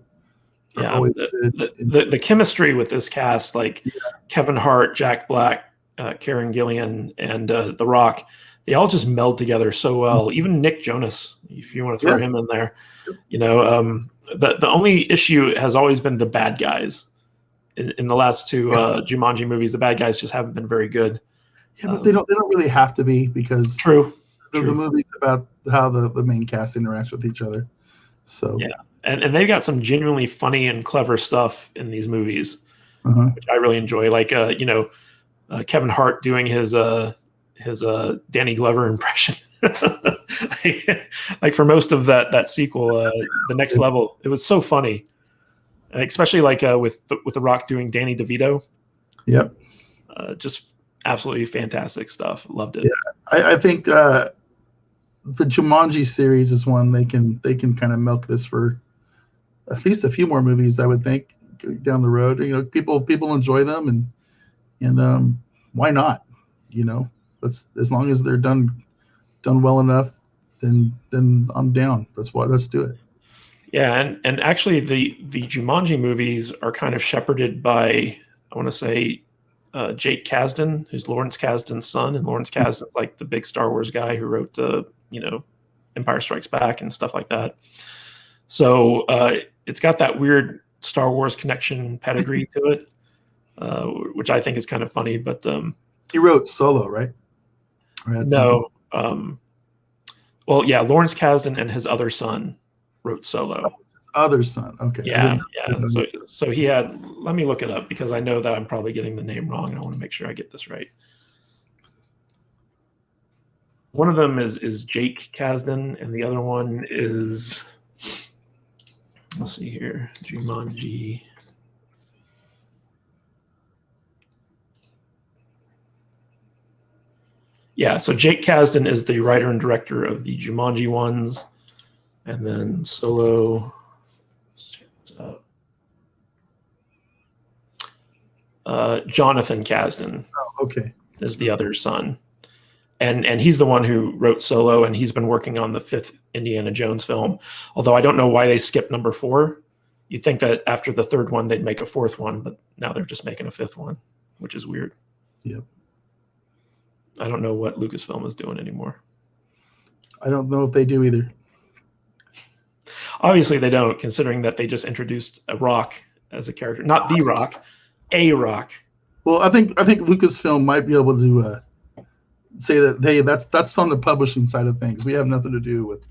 [SPEAKER 1] Yeah, the chemistry with this cast, like Kevin Hart, Jack Black, Karen Gillan, and The Rock, they all just meld together so well. Even Nick Jonas, if you want to throw him in there, the only issue has always been the bad guys. In the last two Jumanji movies, the bad guys just haven't been very good.
[SPEAKER 2] Yeah, but they don't really have to be, because
[SPEAKER 1] True.
[SPEAKER 2] The movie's about how the main cast interacts with each other. So
[SPEAKER 1] yeah, and they've got some genuinely funny and clever stuff in these movies, which I really enjoy. Like Kevin Hart doing his Danny Glover impression. Like for most of that sequel, The Next Level, it was so funny, especially like with the Rock doing Danny DeVito.
[SPEAKER 2] Yep,
[SPEAKER 1] just absolutely fantastic stuff. Loved it.
[SPEAKER 2] Yeah, I think the Jumanji series is one they can kind of milk this for at least a few more movies. I would think down the road. People enjoy them, and why not? Let's, as long as they're done well enough, then I'm down. Let's do it.
[SPEAKER 1] Yeah, and actually the Jumanji movies are kind of shepherded by, I want to say, Jake Kasdan, who's Lawrence Kasdan's son, and Lawrence Kasdan's like the big Star Wars guy who wrote Empire Strikes Back and stuff like that. So it's got that weird Star Wars connection pedigree to it, which I think is kind of funny. But
[SPEAKER 2] he wrote Solo, right?
[SPEAKER 1] No. Well, yeah, Lawrence Kasdan and his other son wrote Solo.
[SPEAKER 2] His other son, okay.
[SPEAKER 1] Yeah. So he had. Let me look it up, because I know that I'm probably getting the name wrong. I want to make sure I get this right. One of them is Jake Kasdan, and the other one is, let's see here, Jumanji. Yeah, so Jake Kasdan is the writer and director of the Jumanji ones, and then Solo. Let's check this out. Jonathan Kasdan.
[SPEAKER 2] Oh, okay.
[SPEAKER 1] Is the other son. And he's the one who wrote Solo, and he's been working on the 5th Indiana Jones film. Although I don't know why they skipped number 4. You'd think that after the 3rd one, they'd make a 4th one, but now they're just making a 5th one, which is weird.
[SPEAKER 2] Yep.
[SPEAKER 1] I don't know what Lucasfilm is doing anymore.
[SPEAKER 2] I don't know if they do either.
[SPEAKER 1] Obviously they don't, considering that they just introduced a Rock as a character. Not the Rock, a Rock.
[SPEAKER 2] Well, I think Lucasfilm might be able to say that, hey, that's on the publishing side of things. We have nothing to do with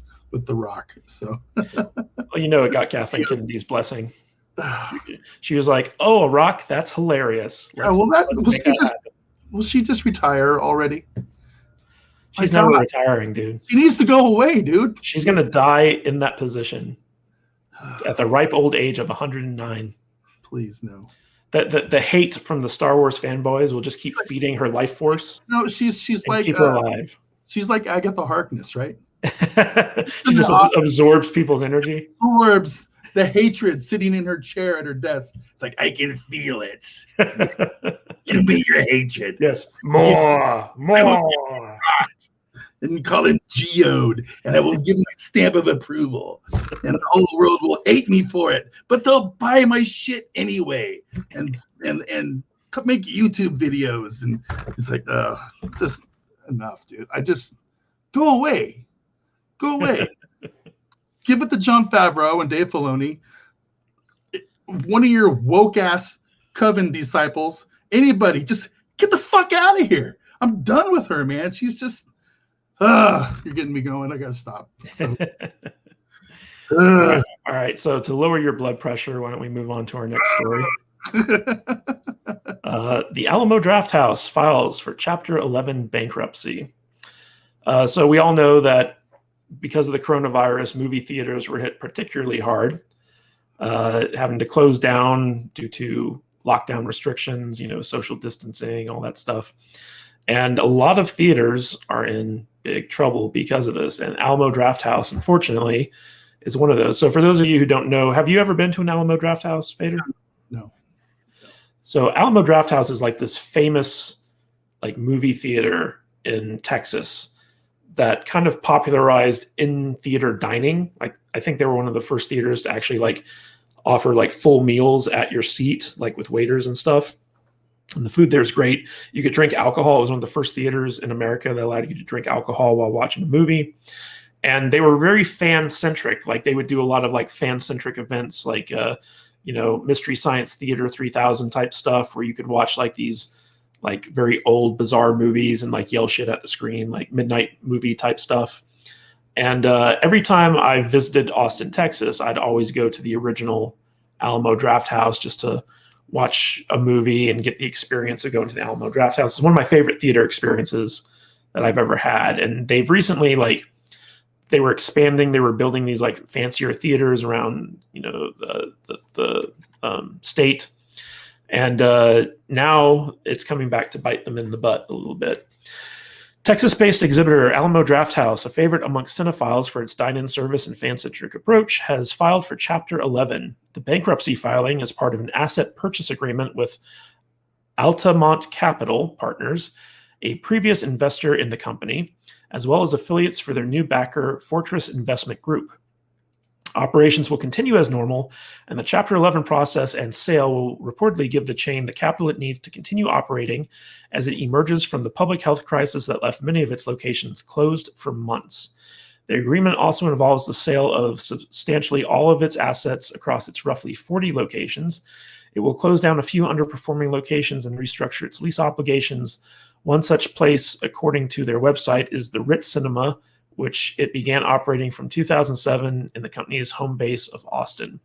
[SPEAKER 2] The Rock. So
[SPEAKER 1] well, it got Kathleen Kennedy's blessing. She was like, "Oh, a Rock, that's hilarious."
[SPEAKER 2] Will she just retire already?
[SPEAKER 1] She's never retiring, dude.
[SPEAKER 2] She needs to go away, dude.
[SPEAKER 1] She's gonna die in that position at the ripe old age of 109.
[SPEAKER 2] Please, no.
[SPEAKER 1] The hate from the Star Wars fanboys will just keep feeding her life force.
[SPEAKER 2] No, she's like
[SPEAKER 1] keep her alive.
[SPEAKER 2] She's like Agatha Harkness, right?
[SPEAKER 1] She just absorbs people's energy.
[SPEAKER 2] Absorbs the hatred sitting in her chair at her desk. It's like, I can feel it. Give me your hatred.
[SPEAKER 1] Yes, more.
[SPEAKER 2] And call him Geode, and I will give my stamp of approval, and the whole world will hate me for it, but they'll buy my shit anyway, and make YouTube videos. And it's like, just enough, dude. I just go away. Give it to Jon Favreau and Dave Filoni, one of your woke ass coven disciples. Anybody, just get the fuck out of here. I'm done with her, man. She's just. You're getting me going. I gotta stop. So,
[SPEAKER 1] all right. So to lower your blood pressure, why don't we move on to our next story? The Alamo Drafthouse files for Chapter 11 bankruptcy. So we all know that because of the coronavirus, movie theaters were hit particularly hard, having to close down due to lockdown restrictions, social distancing, all that stuff. And a lot of theaters are in big trouble because of this. And Alamo Drafthouse, unfortunately, is one of those. So for those of you who don't know, have you ever been to an Alamo Drafthouse, Vader?
[SPEAKER 2] No.
[SPEAKER 1] So Alamo Drafthouse is like this famous movie theater in Texas that kind of popularized in theater dining. I think they were one of the first theaters to actually offer full meals at your seat, with waiters and stuff. And the food there is great. You could drink alcohol. It was one of the first theaters in America that allowed you to drink alcohol while watching a movie. And they were very fan-centric. They would do a lot of fan-centric events, Mystery Science Theater 3000 type stuff, where you could watch these very old, bizarre movies and yell shit at the screen, midnight movie type stuff. And every time I visited Austin, Texas, I'd always go to the original Alamo Drafthouse just to watch a movie and get the experience of going to the Alamo Drafthouse. It's one of my favorite theater experiences that I've ever had. And they've recently, they were expanding. They were building these fancier theaters around, the state. And now it's coming back to bite them in the butt a little bit. Texas-based exhibitor Alamo Drafthouse, a favorite amongst cinephiles for its dine-in service and fan-centric approach, has filed for Chapter 11. The bankruptcy filing is part of an asset purchase agreement with Altamont Capital Partners, a previous investor in the company, as well as affiliates for their new backer, Fortress Investment Group. Operations will continue as normal, and the Chapter 11 process and sale will reportedly give the chain the capital it needs to continue operating as it emerges from the public health crisis that left many of its locations closed for months. The agreement also involves the sale of substantially all of its assets across its roughly 40 locations. It will close down a few underperforming locations and restructure its lease obligations. One such place, according to their website, is the Ritz Cinema, which it began operating from 2007 in the company's home base of Austin.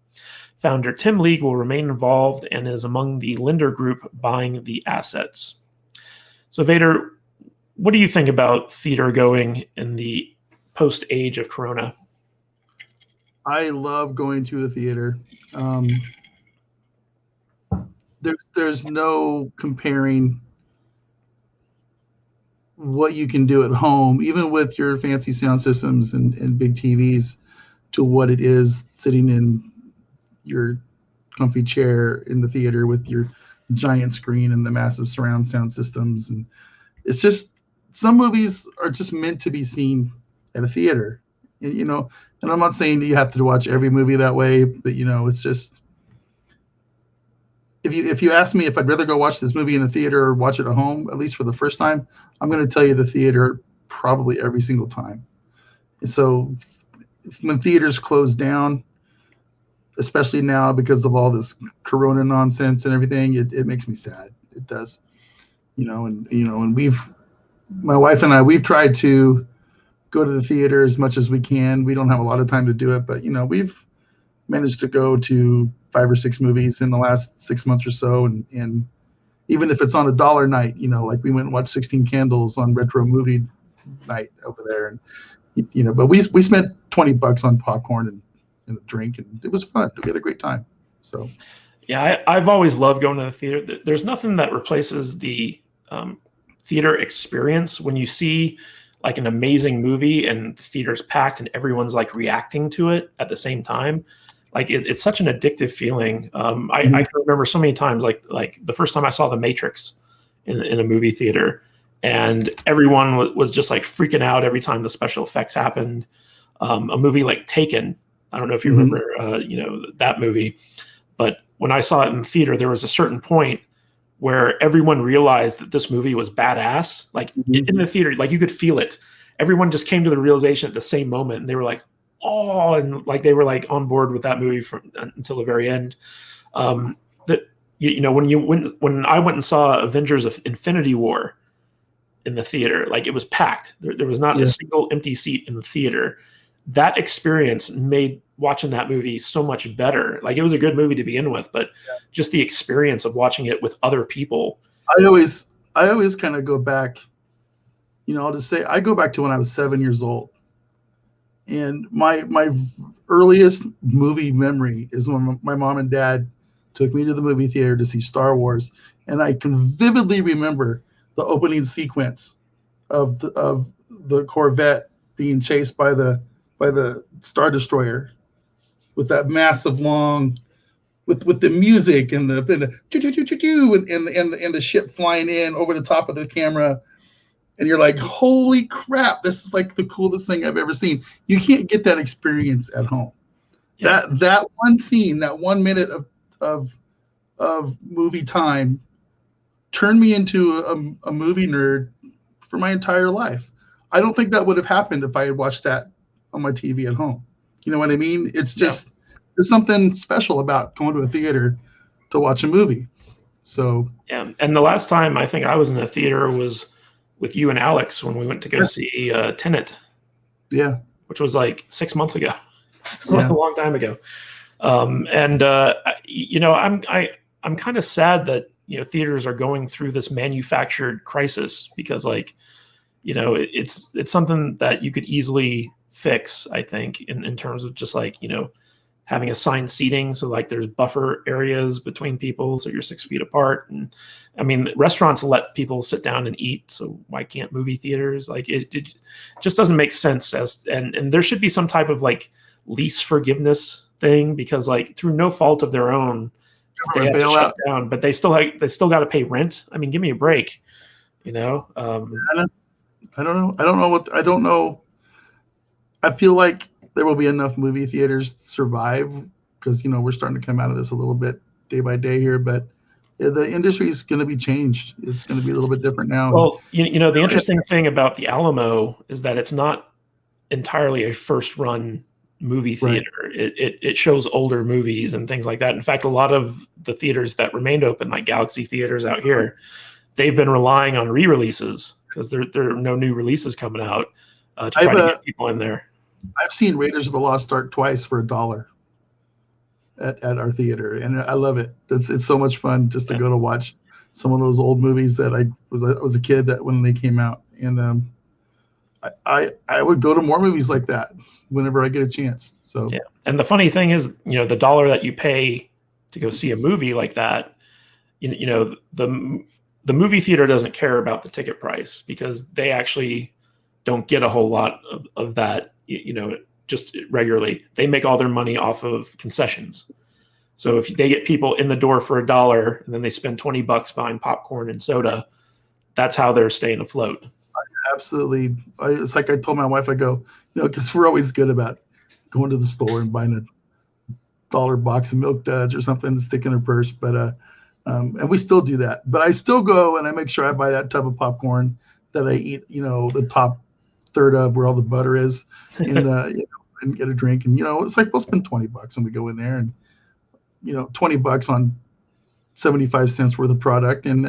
[SPEAKER 1] Founder Tim League will remain involved and is among the lender group buying the assets. So Vader, what do you think about theater going in the post-age of Corona?
[SPEAKER 2] I love going to the theater. There's no comparing what you can do at home, even with your fancy sound systems and big TVs, to what it is sitting in your comfy chair in the theater with your giant screen and the massive surround sound systems. And it's just, some movies are just meant to be seen at a theater, and I'm not saying that you have to watch every movie that way, but it's just, if you ask me if I'd rather go watch this movie in a theater or watch it at home, at least for the first time, I'm going to tell you the theater probably every single time. So when theaters close down, especially now because of all this Corona nonsense and everything, it makes me sad. It does, and my wife and I, we've tried to go to the theater as much as we can. We don't have a lot of time to do it, but we've managed to go to 5 or 6 movies in the last 6 months or so, and even if it's on a dollar night, we went and watched 16 Candles on retro movie night over there, and but we spent $20 on popcorn and a drink, and it was fun. We had a great time. So
[SPEAKER 1] yeah, I've always loved going to the theater. There's nothing that replaces the theater experience when you see an amazing movie and the theater's packed and everyone's reacting to it at the same time. It's such an addictive feeling. I can remember so many times, like the first time I saw The Matrix in a movie theater, and everyone was just freaking out every time the special effects happened. A movie like Taken, I don't know if you remember, that movie, but when I saw it in the theater, there was a certain point where everyone realized that this movie was badass. In the theater, you could feel it. Everyone just came to the realization at the same moment, and they were like, oh, and they were on board with that movie until the very end. That when I went and saw Avengers of Infinity War in the theater, it was packed. There was not a single empty seat in the theater. that experience made watching that movie so much better. Like, it was a good movie to begin with, but just the experience of watching it with other people.
[SPEAKER 2] I always kind of go back, I'll just say I go back to when I was 7 years old. And my earliest movie memory is when my mom and dad took me to the movie theater to see Star Wars. And I can vividly remember the opening sequence of the Corvette being chased by the Star Destroyer with that massive long, with the music and the choo choo choo choo choo and the ship flying in over the top of the camera. And you're like, holy crap, this is like the coolest thing I've ever seen. You can't get that experience at home. Yeah. That one scene, that 1 minute of movie time turned me into a movie nerd for my entire life. I don't think that would have happened if I had watched that on my TV at home. You know what I mean? It's just, there's something special about going to a theater to watch a movie. So
[SPEAKER 1] yeah. And the last time I think I was in a theater was with you and Alex when we went to go see Tenet.
[SPEAKER 2] Yeah.
[SPEAKER 1] Which was like 6 months ago. It was like a long time ago. I'm kind of sad that, theaters are going through this manufactured crisis, because it's something that you could easily fix, I think, in terms of just having assigned seating. So there's buffer areas between people, so you're 6 feet apart. And I mean, restaurants let people sit down and eat, so why can't movie theaters? It just doesn't make sense. And there should be some type of lease forgiveness thing, because through no fault of their own, they have to shut down, but they still got to pay rent. I mean, give me a break. I don't know. I feel like there will be enough movie theaters to survive, because we're starting to come out of this a little bit day by day here, but the industry is going to be changed. It's going to be a little bit different now. Well, the interesting thing about the Alamo is that it's not entirely a first run movie theater. Right. It shows older movies and things like that. In fact, a lot of the theaters that remained open, like Galaxy Theaters out here, they've been relying on re-releases, because there are no new releases coming out to try to get people in there.
[SPEAKER 2] I've seen Raiders of the Lost Ark twice for $1 at our theater, and I love it. It's so much fun just to go to watch some of those old movies that I was a kid when they came out, and I would go to more movies like that whenever I get a chance. So
[SPEAKER 1] yeah, and the funny thing is, the $1 that you pay to go see a movie like that, the movie theater doesn't care about the ticket price, because they actually don't get a whole lot of that, just regularly. They make all their money off of concessions. So if they get people in the door for $1 and then they spend $20 buying popcorn and soda, that's how they're staying afloat.
[SPEAKER 2] Absolutely. It's like I told my wife, I go, because we're always good about going to the store and buying a $1 box of Milk Duds or something to stick in her purse. But and we still do that. But I still go and I make sure I buy that tub of popcorn that I eat, the top third of where all the butter is, and and get a drink. And it's like we'll spend $20 when we go in there, and $20 on 75 cents worth of product, and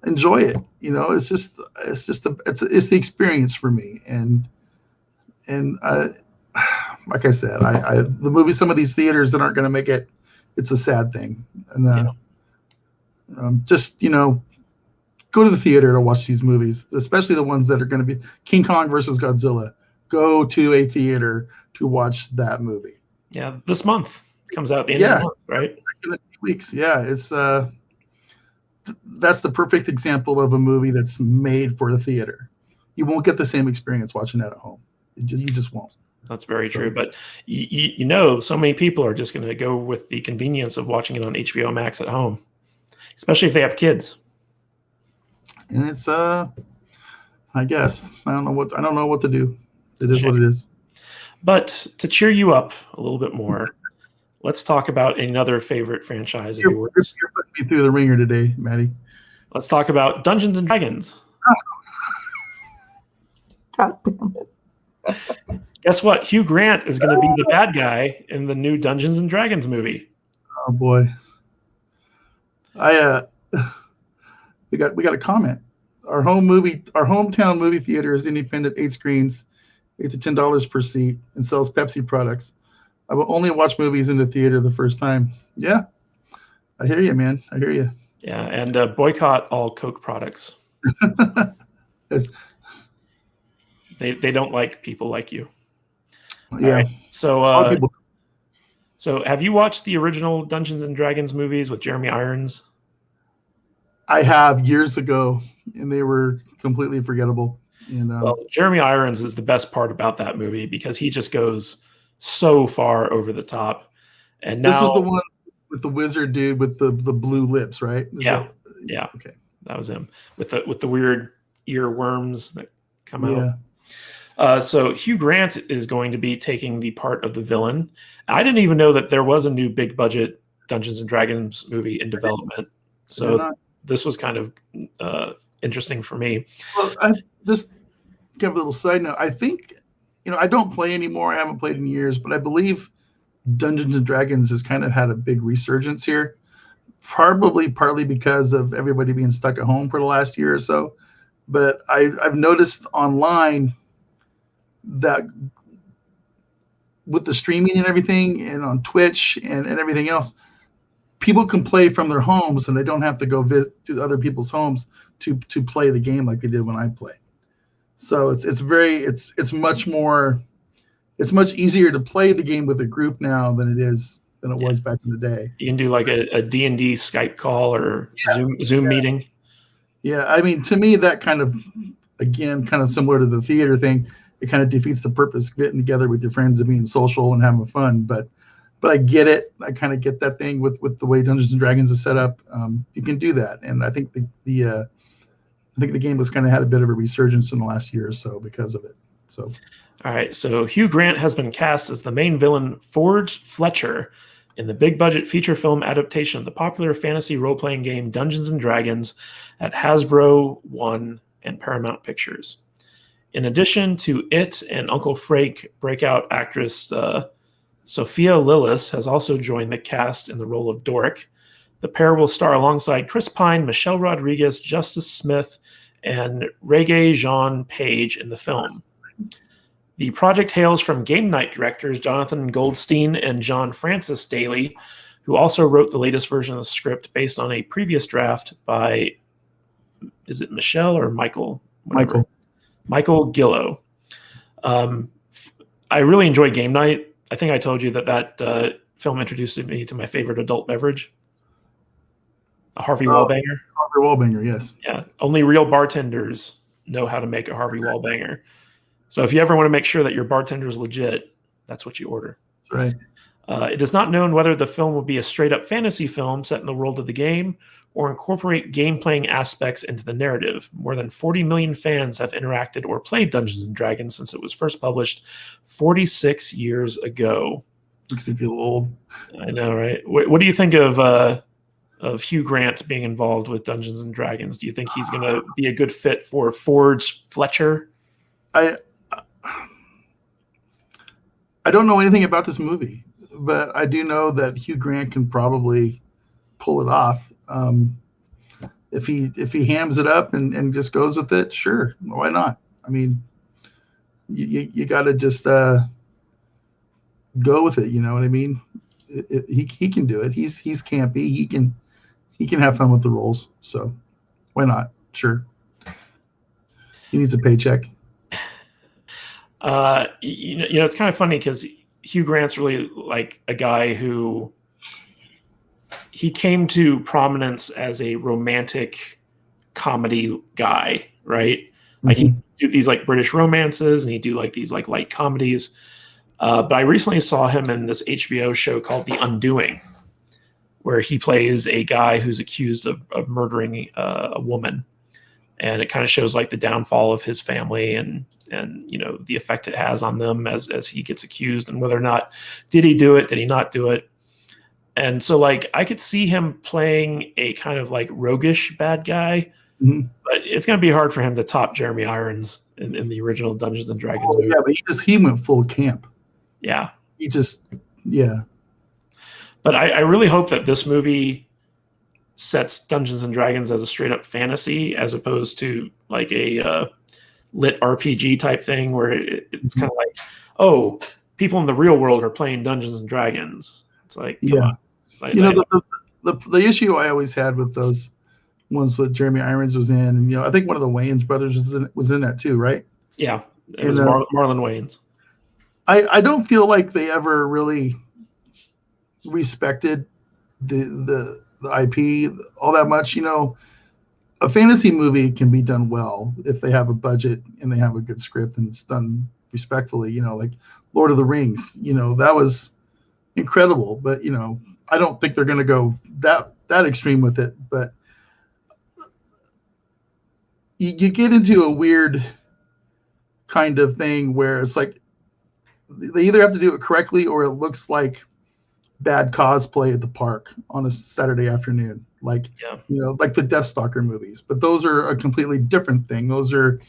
[SPEAKER 2] enjoy it. It's the experience for me. And like I said, some of these theaters that aren't going to make it, it's a sad thing. And just go to the theater to watch these movies, especially the ones that are going to be King Kong versus Godzilla. Go to a theater to watch that movie.
[SPEAKER 1] Yeah, this month it comes out at the end of the month, right?
[SPEAKER 2] In a few weeks. Yeah, it's that's the perfect example of a movie that's made for the theater. You won't get the same experience watching that at home. You just won't.
[SPEAKER 1] That's very true. But so many people are just going to go with the convenience of watching it on HBO Max at home, especially if they have kids.
[SPEAKER 2] And it's I guess I don't know what to do. It is what it is.
[SPEAKER 1] But to cheer you up a little bit more, let's talk about another favorite franchise of yours.
[SPEAKER 2] You're putting me through the ringer today, Maddie.
[SPEAKER 1] Let's talk about Dungeons and Dragons.
[SPEAKER 2] God damn it.
[SPEAKER 1] Guess what? Hugh Grant is going to be the bad guy in the new Dungeons and Dragons movie.
[SPEAKER 2] Oh boy. We got a comment. Our hometown movie theater is independent, 8 screens, $8 to $10 per seat, and sells Pepsi products. I will only watch movies in the theater the first time. Yeah, I hear you, man. I hear you.
[SPEAKER 1] Yeah, and boycott all Coke products. They don't like people like you.
[SPEAKER 2] Yeah.
[SPEAKER 1] Right.
[SPEAKER 2] So,
[SPEAKER 1] so have you watched the original Dungeons and Dragons movies with Jeremy Irons?
[SPEAKER 2] I have years ago, and they were completely forgettable. And
[SPEAKER 1] well, Jeremy Irons is the best part about that movie because he just goes so far over the top. And now
[SPEAKER 2] this was the one with the wizard dude with the blue lips, right?
[SPEAKER 1] Yeah. Okay, that was him with the weird earworms that come out. So Hugh Grant is going to be taking the part of the villain. I didn't even know that there was a new big budget Dungeons and Dragons movie in development. So this was kind of interesting for me.
[SPEAKER 2] Well, I just give a little side note. I think, I don't play anymore. I haven't played in years, but I believe Dungeons and Dragons has kind of had a big resurgence here. Probably partly because of everybody being stuck at home for the last year or so. But I've noticed online that with the streaming and everything, and on Twitch and everything else, people can play from their homes and they don't have to go visit to other people's homes to play the game like they did when I played. So it's much easier to play the game with a group now than it was back in the day.
[SPEAKER 1] You can do like a D&D Skype call or Zoom meeting.
[SPEAKER 2] Yeah, I mean, to me, that kind of similar to the theater thing, it kind of defeats the purpose of getting together with your friends and being social and having fun. But I get it. I kind of get that thing with the way Dungeons and Dragons is set up. You can do that, and I think the game has kind of had a bit of a resurgence in the last year or so because of it. So,
[SPEAKER 1] all right. So Hugh Grant has been cast as the main villain, Forge Fletcher, in the big-budget feature film adaptation of the popular fantasy role-playing game Dungeons & Dragons at Hasbro One and Paramount Pictures. In addition to it and Uncle Frank, breakout actress Sophia Lillis has also joined the cast in the role of Doric. The pair will star alongside Chris Pine, Michelle Rodriguez, Justice Smith, and Regé-Jean Page in the film. The project hails from Game Night directors Jonathan Goldstein and John Francis Daly, who also wrote the latest version of the script based on a previous draft by, is it Michelle or Michael? Whatever. Michael Gillow. I really enjoy Game Night. I think I told you that film introduced me to my favorite adult beverage, a Harvey Wallbanger.
[SPEAKER 2] Harvey Wallbanger, yes.
[SPEAKER 1] Yeah, only real bartenders know how to make a Harvey Wallbanger. So if you ever want to make sure that your bartender is legit, that's what you order.
[SPEAKER 2] That's
[SPEAKER 1] right. It is not known whether the film will be a straight-up fantasy film set in the world of the game or incorporate game-playing aspects into the narrative. More than 40 million fans have interacted or played Dungeons & Dragons since it was first published 46 years ago.
[SPEAKER 2] Makes me feel old.
[SPEAKER 1] I know, right? What do you think of Hugh Grant being involved with Dungeons & Dragons? Do you think he's going to be a good fit for Forge Fletcher?
[SPEAKER 2] I don't know anything about this movie, but I do know that Hugh Grant can probably pull it off. If he hams it up and just goes with it, sure, why not? I mean, you got to just go with it. You know what I mean? He can do it. He's campy. He can have fun with the roles. So why not? Sure. He needs a paycheck.
[SPEAKER 1] It's kind of funny because Hugh Grant's really like a guy who he came to prominence as a romantic comedy guy, right? Mm-hmm. Like he do these like British romances and he do like these like light comedies. But I recently saw him in this HBO show called The Undoing, where he plays a guy who's accused of murdering a woman. And it kind of shows like the downfall of his family and the effect it has on them as he gets accused and whether or not did he do it, did he not do it. And so like I could see him playing a kind of like roguish bad guy, but it's going to be hard for him to top Jeremy Irons in the original Dungeons and Dragons movie.
[SPEAKER 2] Yeah, but he went full camp.
[SPEAKER 1] Yeah.
[SPEAKER 2] But
[SPEAKER 1] I really hope that this movie sets Dungeons and Dragons as a straight up fantasy as opposed to like a lit RPG type thing where it's kind of like, oh, people in the real world are playing Dungeons and Dragons. It's like, come on.
[SPEAKER 2] The issue I always had with those ones with Jeremy Irons was in, and I think one of the Wayans brothers was in that too, right?
[SPEAKER 1] Yeah, it was Marlon Wayans.
[SPEAKER 2] I don't feel like they ever really respected the IP all that much. A fantasy movie can be done well if they have a budget and they have a good script and it's done respectfully. Like Lord of the Rings. That was incredible, but I don't think they're going to go that extreme with it. But you get into a weird kind of thing where it's like they either have to do it correctly or it looks like bad cosplay at the park on a Saturday afternoon, like like the Deathstalker movies. But those are a completely different thing. Those are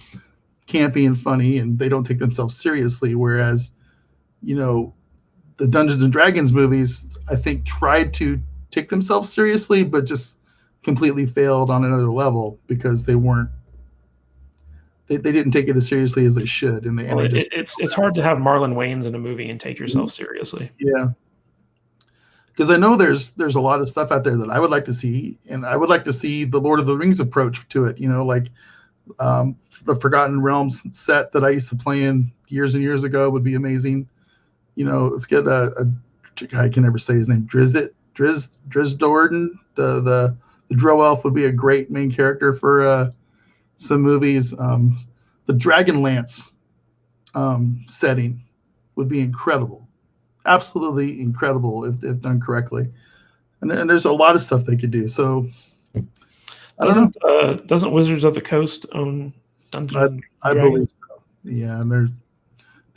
[SPEAKER 2] campy and funny, and they don't take themselves seriously. Whereas, the Dungeons and Dragons movies, I think, tried to take themselves seriously, but just completely failed on another level because they weren't. They didn't take it as seriously as they should,
[SPEAKER 1] it's hard to have Marlon Wayans in a movie and take yourself seriously.
[SPEAKER 2] Yeah. Because I know there's a lot of stuff out there that I would like to see, and I would like to see the Lord of the Rings approach to it. Like the Forgotten Realms set that I used to play in years and years ago would be amazing. Let's get a I can never say his name. Drizzt Do'Urden, the Drow elf would be a great main character for some movies. The Dragonlance setting would be incredible. Absolutely incredible if done correctly, and there's a lot of stuff they could do. So
[SPEAKER 1] doesn't Wizards of the Coast own Dungeons? I
[SPEAKER 2] believe so. Yeah, and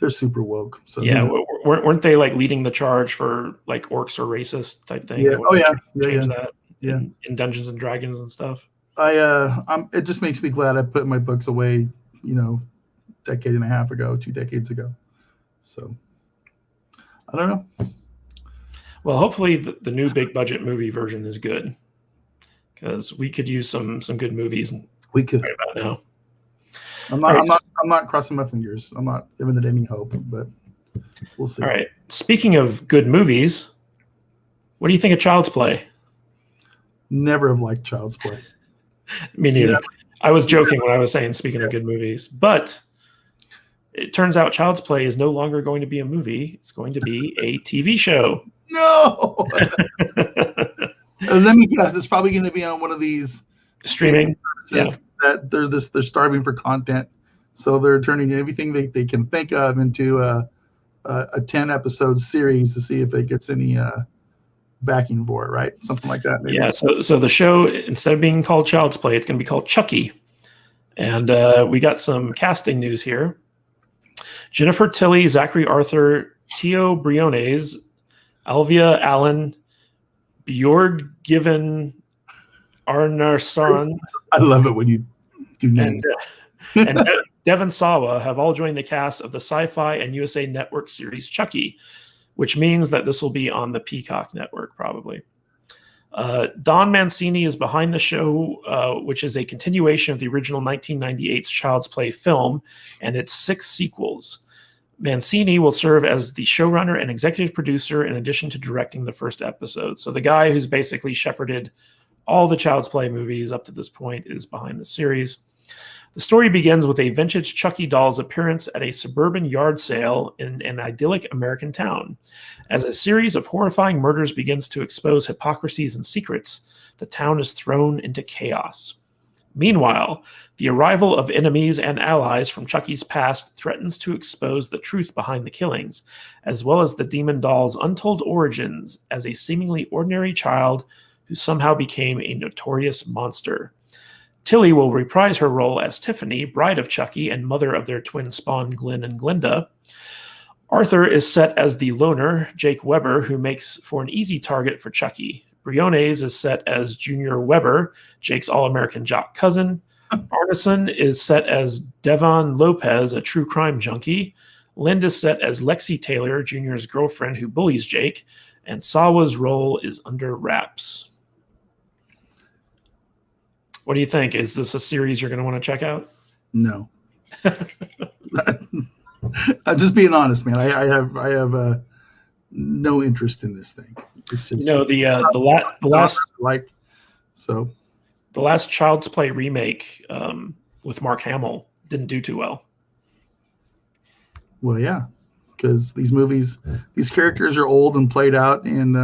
[SPEAKER 2] they're super woke. So
[SPEAKER 1] yeah, weren't they like leading the charge for like orcs or racist type thing?
[SPEAKER 2] Yeah.
[SPEAKER 1] Change that. Yeah. In Dungeons and Dragons and stuff.
[SPEAKER 2] It just makes me glad I put my books away, 2 decades ago. So I don't know.
[SPEAKER 1] Well, hopefully the new big budget movie version is good, because we could use some good movies.
[SPEAKER 2] We could
[SPEAKER 1] right about now.
[SPEAKER 2] I'm not crossing my fingers. I'm not giving it any hope, but we'll see.
[SPEAKER 1] All right. Speaking of good movies, what do you think of Child's Play?
[SPEAKER 2] Never have liked Child's Play.
[SPEAKER 1] Me neither. Yeah. I was joking when I was saying speaking of good movies, but it turns out Child's Play is no longer going to be a movie. It's going to be a TV show.
[SPEAKER 2] No. Let me guess. It's probably going to be on one of these
[SPEAKER 1] streaming
[SPEAKER 2] services that they're starving for content, so they're turning everything they can think of into a 10-episode series to see if it gets any backing for it, right? Something like that. Maybe.
[SPEAKER 1] Yeah. So the show, instead of being called Child's Play, it's going to be called Chucky, and we got some casting news here. Jennifer Tilly, Zachary Arthur, Tio Briones, Alvia Allen, Bjorg Given Arnarsson.
[SPEAKER 2] I love it when you do names.
[SPEAKER 1] And Devon Sawa have all joined the cast of the Sci-Fi and USA Network series Chucky, which means that this will be on the Peacock network probably. Don Mancini is behind the show, which is a continuation of the original 1998's Child's Play film and its 6 sequels. Mancini will serve as the showrunner and executive producer in addition to directing the first episode. So the guy who's basically shepherded all the Child's Play movies up to this point is behind the series. The story begins with a vintage Chucky doll's appearance at a suburban yard sale in an idyllic American town. As a series of horrifying murders begins to expose hypocrisies and secrets, the town is thrown into chaos. Meanwhile, the arrival of enemies and allies from Chucky's past threatens to expose the truth behind the killings, as well as the demon doll's untold origins as a seemingly ordinary child who somehow became a notorious monster. Tilly will reprise her role as Tiffany, bride of Chucky and mother of their twin spawn Glenn and Glenda. Arthur is set as the loner, Jake Weber, who makes for an easy target for Chucky. Briones is set as Junior Weber, Jake's all-American jock cousin. Arneson is set as Devon Lopez, a true crime junkie. Lind is set as Lexi Taylor, Junior's girlfriend who bullies Jake. And Sawa's role is under wraps. What do you think? Is this a series you're going to want to check out?
[SPEAKER 2] No. I'm just being honest, man. I have no interest in this thing. It's just
[SPEAKER 1] the last
[SPEAKER 2] like so.
[SPEAKER 1] The last Child's Play remake with Mark Hamill didn't do too well.
[SPEAKER 2] Well, yeah, because these characters are old and played out, and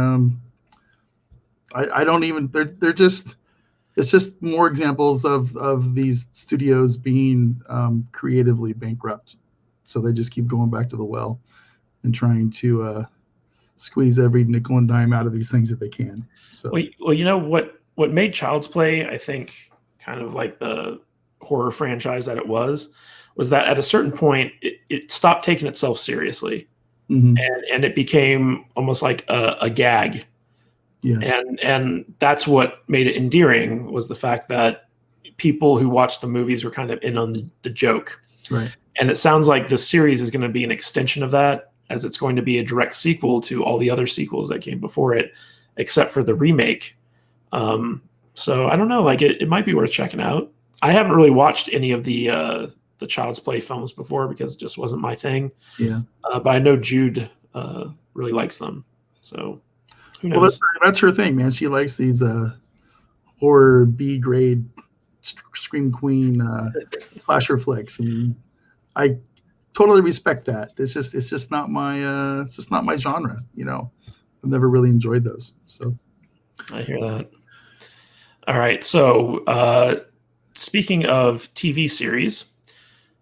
[SPEAKER 2] I don't even. They're just. It's just more examples of these studios being creatively bankrupt. So they just keep going back to the well and trying to squeeze every nickel and dime out of these things that they can. So,
[SPEAKER 1] well, you know what made Child's Play, I think, kind of like the horror franchise that it was that at a certain point it stopped taking itself seriously, and it became almost like a gag. Yeah. And that's what made it endearing, was the fact that people who watched the movies were kind of in on the joke.
[SPEAKER 2] Right.
[SPEAKER 1] And it sounds like this series is going to be an extension of that, as it's going to be a direct sequel to all the other sequels that came before it, except for the remake. So I don't know, like it might be worth checking out. I haven't really watched any of the Child's Play films before because it just wasn't my thing.
[SPEAKER 2] Yeah.
[SPEAKER 1] But I know Jude really likes them. So who knows?
[SPEAKER 2] Well, that's her thing, man. She likes these horror B grade scream queen slasher flicks, and I totally respect that. It's just not my genre. You know, I've never really enjoyed those. So
[SPEAKER 1] I hear that. All right, so speaking of TV series,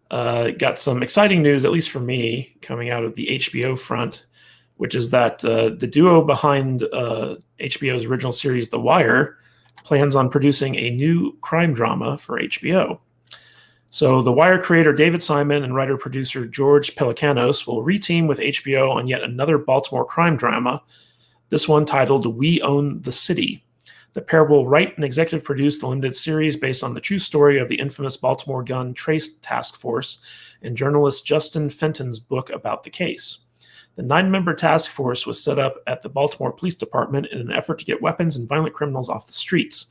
[SPEAKER 1] got some exciting news, at least for me, coming out of the HBO front, which is that the duo behind HBO's original series, The Wire, plans on producing a new crime drama for HBO. So The Wire creator David Simon and writer-producer George Pelecanos will reteam with HBO on yet another Baltimore crime drama, this one titled We Own the City. The pair will write and executive produce the limited series based on the true story of the infamous Baltimore gun trace task force and journalist Justin Fenton's book about the case. The 9-member task force was set up at the Baltimore Police Department in an effort to get weapons and violent criminals off the streets.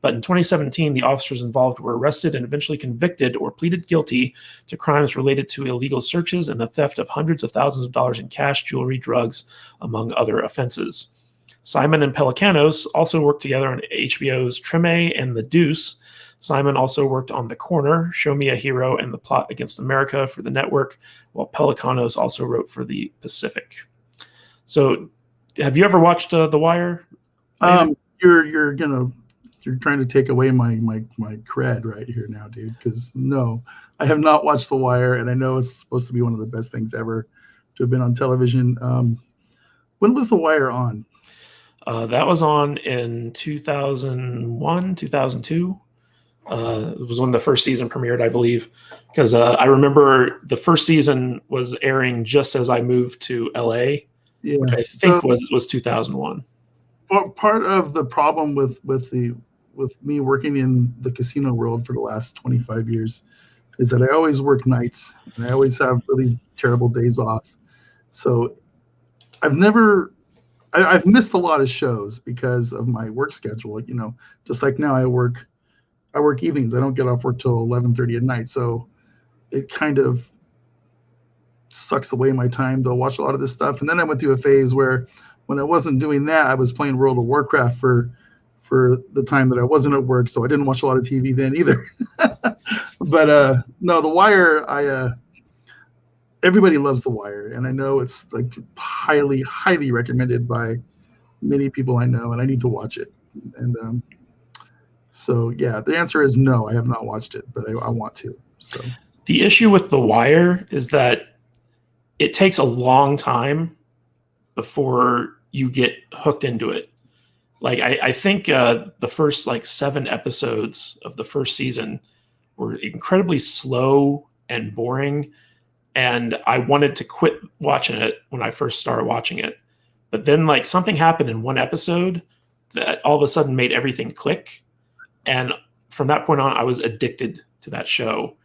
[SPEAKER 1] But in 2017, the officers involved were arrested and eventually convicted or pleaded guilty to crimes related to illegal searches and the theft of hundreds of thousands of dollars in cash, jewelry, drugs, among other offenses. Simon and Pelecanos also worked together on HBO's Treme and The Deuce. Simon also worked on The Corner, Show Me a Hero, and The Plot Against America for the network, while Pelecanos also wrote for The Pacific. So, have you ever watched The Wire?
[SPEAKER 2] You're trying to take away my cred right here now, dude. Because no, I have not watched The Wire, and I know it's supposed to be one of the best things ever to have been on television. When was The Wire on?
[SPEAKER 1] That was on in 2001, 2002. It was when the first season premiered, I believe, because I remember the first season was airing just as I moved to LA, which I think was 2001.
[SPEAKER 2] Well, part of the problem with me working in the casino world for the last 25 years is that I always work nights and I always have really terrible days off. So I've missed a lot of shows because of my work schedule. You know, just like now I work evenings. I don't get off work till 11:30 at night. So it kind of sucks away my time to watch a lot of this stuff. And then I went through a phase where when I wasn't doing that, I was playing World of Warcraft for the time that I wasn't at work. So I didn't watch a lot of TV then either. But no, The Wire, everybody loves The Wire, and I know it's like highly, highly recommended by many people I know, and I need to watch it. And so, yeah, the answer is no, I have not watched it, but I want to. So
[SPEAKER 1] the issue with The Wire is that it takes a long time before you get hooked into it. Like I think the first 7 episodes of the first season were incredibly slow and boring. And I wanted to quit watching it when I first started watching it. But then something happened in one episode that all of a sudden made everything click. And from that point on, I was addicted to that show.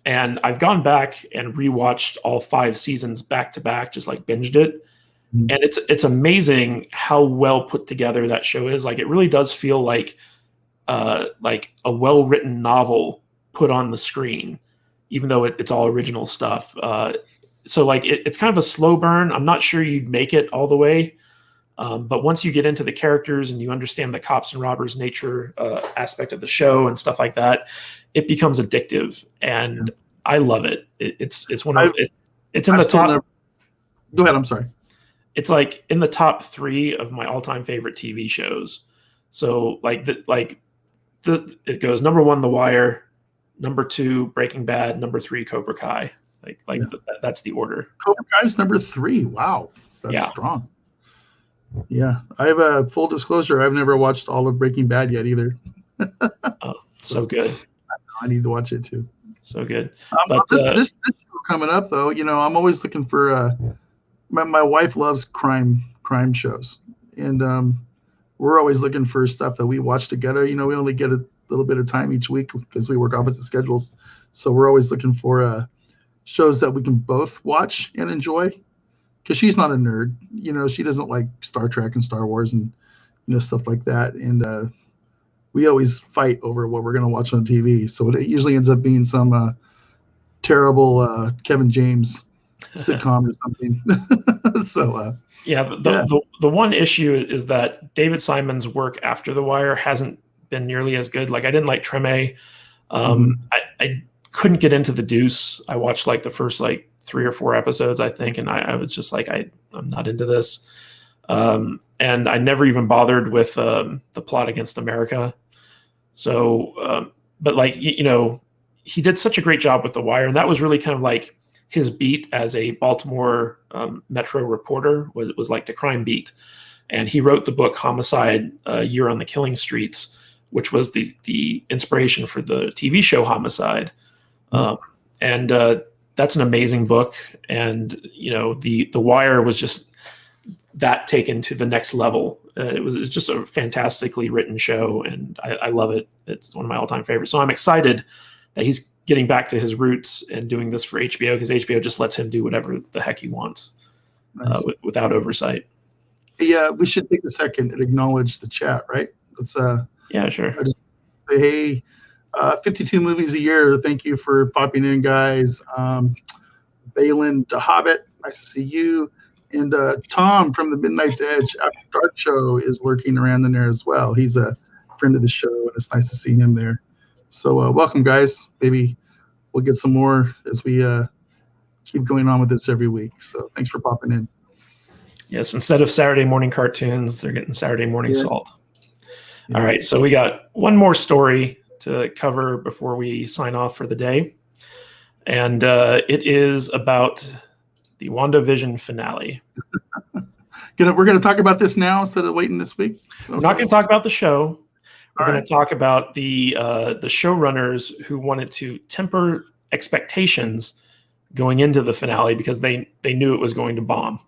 [SPEAKER 1] And I've gone back and rewatched all 5 seasons back to back, just binged it. Mm-hmm. And it's amazing how well put together that show is. It really does feel like a well-written novel put on the screen. even though it's all original stuff. So like it's kind of a slow burn. I'm not sure you'd make it all the way. But once you get into the characters and you understand the cops and robbers nature aspect of the show and stuff like that, it becomes addictive, and I love it. It's one of it's in the top.
[SPEAKER 2] Go ahead. I'm sorry.
[SPEAKER 1] It's like in the top 3 of my all-time favorite TV shows. So it goes number 1, The Wire, number 2, Breaking Bad, number 3, Cobra Kai. That's the order.
[SPEAKER 2] Cobra Kai's number 3. Wow, that's strong. Yeah, I have a full disclosure. I've never watched all of Breaking Bad yet either.
[SPEAKER 1] So good.
[SPEAKER 2] I need to watch it too.
[SPEAKER 1] So good.
[SPEAKER 2] But this show coming up though, I'm always looking for. My wife loves crime shows, and we're always looking for stuff that we watch together. We only get a little bit of time each week because we work opposite schedules, so we're always looking for shows that we can both watch and enjoy. Because she's not a nerd, she doesn't like Star Trek and Star Wars and stuff like that, and we always fight over what we're going to watch on TV. So it usually ends up being some terrible Kevin James sitcom or something. So
[SPEAKER 1] the one issue is that David Simon's work after The Wire hasn't been nearly as good. Like I didn't like Treme. I couldn't get into The Deuce. I watched like the first 3 or 4 episodes, I think, and I was just like, I'm not into this. And I never even bothered with the Plot Against America. So, but he did such a great job with The Wire, and that was really kind of like his beat as a Baltimore Metro reporter was like the crime beat. And he wrote the book Homicide: Year on the Killing Streets, which was the inspiration for the TV show Homicide. That's an amazing book, and the Wire was just that taken to the next level. It was just a fantastically written show, and I love it. It's one of my all-time favorites. So I'm excited that he's getting back to his roots and doing this for HBO, because HBO just lets him do whatever the heck he wants. Nice. Without oversight.
[SPEAKER 2] Yeah, we should take a second and acknowledge the chat, right? Let's
[SPEAKER 1] yeah, sure.
[SPEAKER 2] I just say, hey. 52 movies a year. Thank you for popping in, guys. Balin the Hobbit, nice to see you. And Tom from the Midnight's Edge After Dark show is lurking around in there as well. He's a friend of the show, and it's nice to see him there. So welcome, guys. Maybe we'll get some more as we keep going on with this every week. So thanks for popping in.
[SPEAKER 1] Yes, instead of Saturday morning cartoons, they're getting Saturday morning salt. Yeah. All right, so we got one more story to cover before we sign off for the day. And it is about the WandaVision finale.
[SPEAKER 2] We're going to talk about this now instead of waiting this week? Okay.
[SPEAKER 1] We're not going to talk about the show. We're going to talk about the showrunners who wanted to temper expectations going into the finale because they knew it was going to bomb.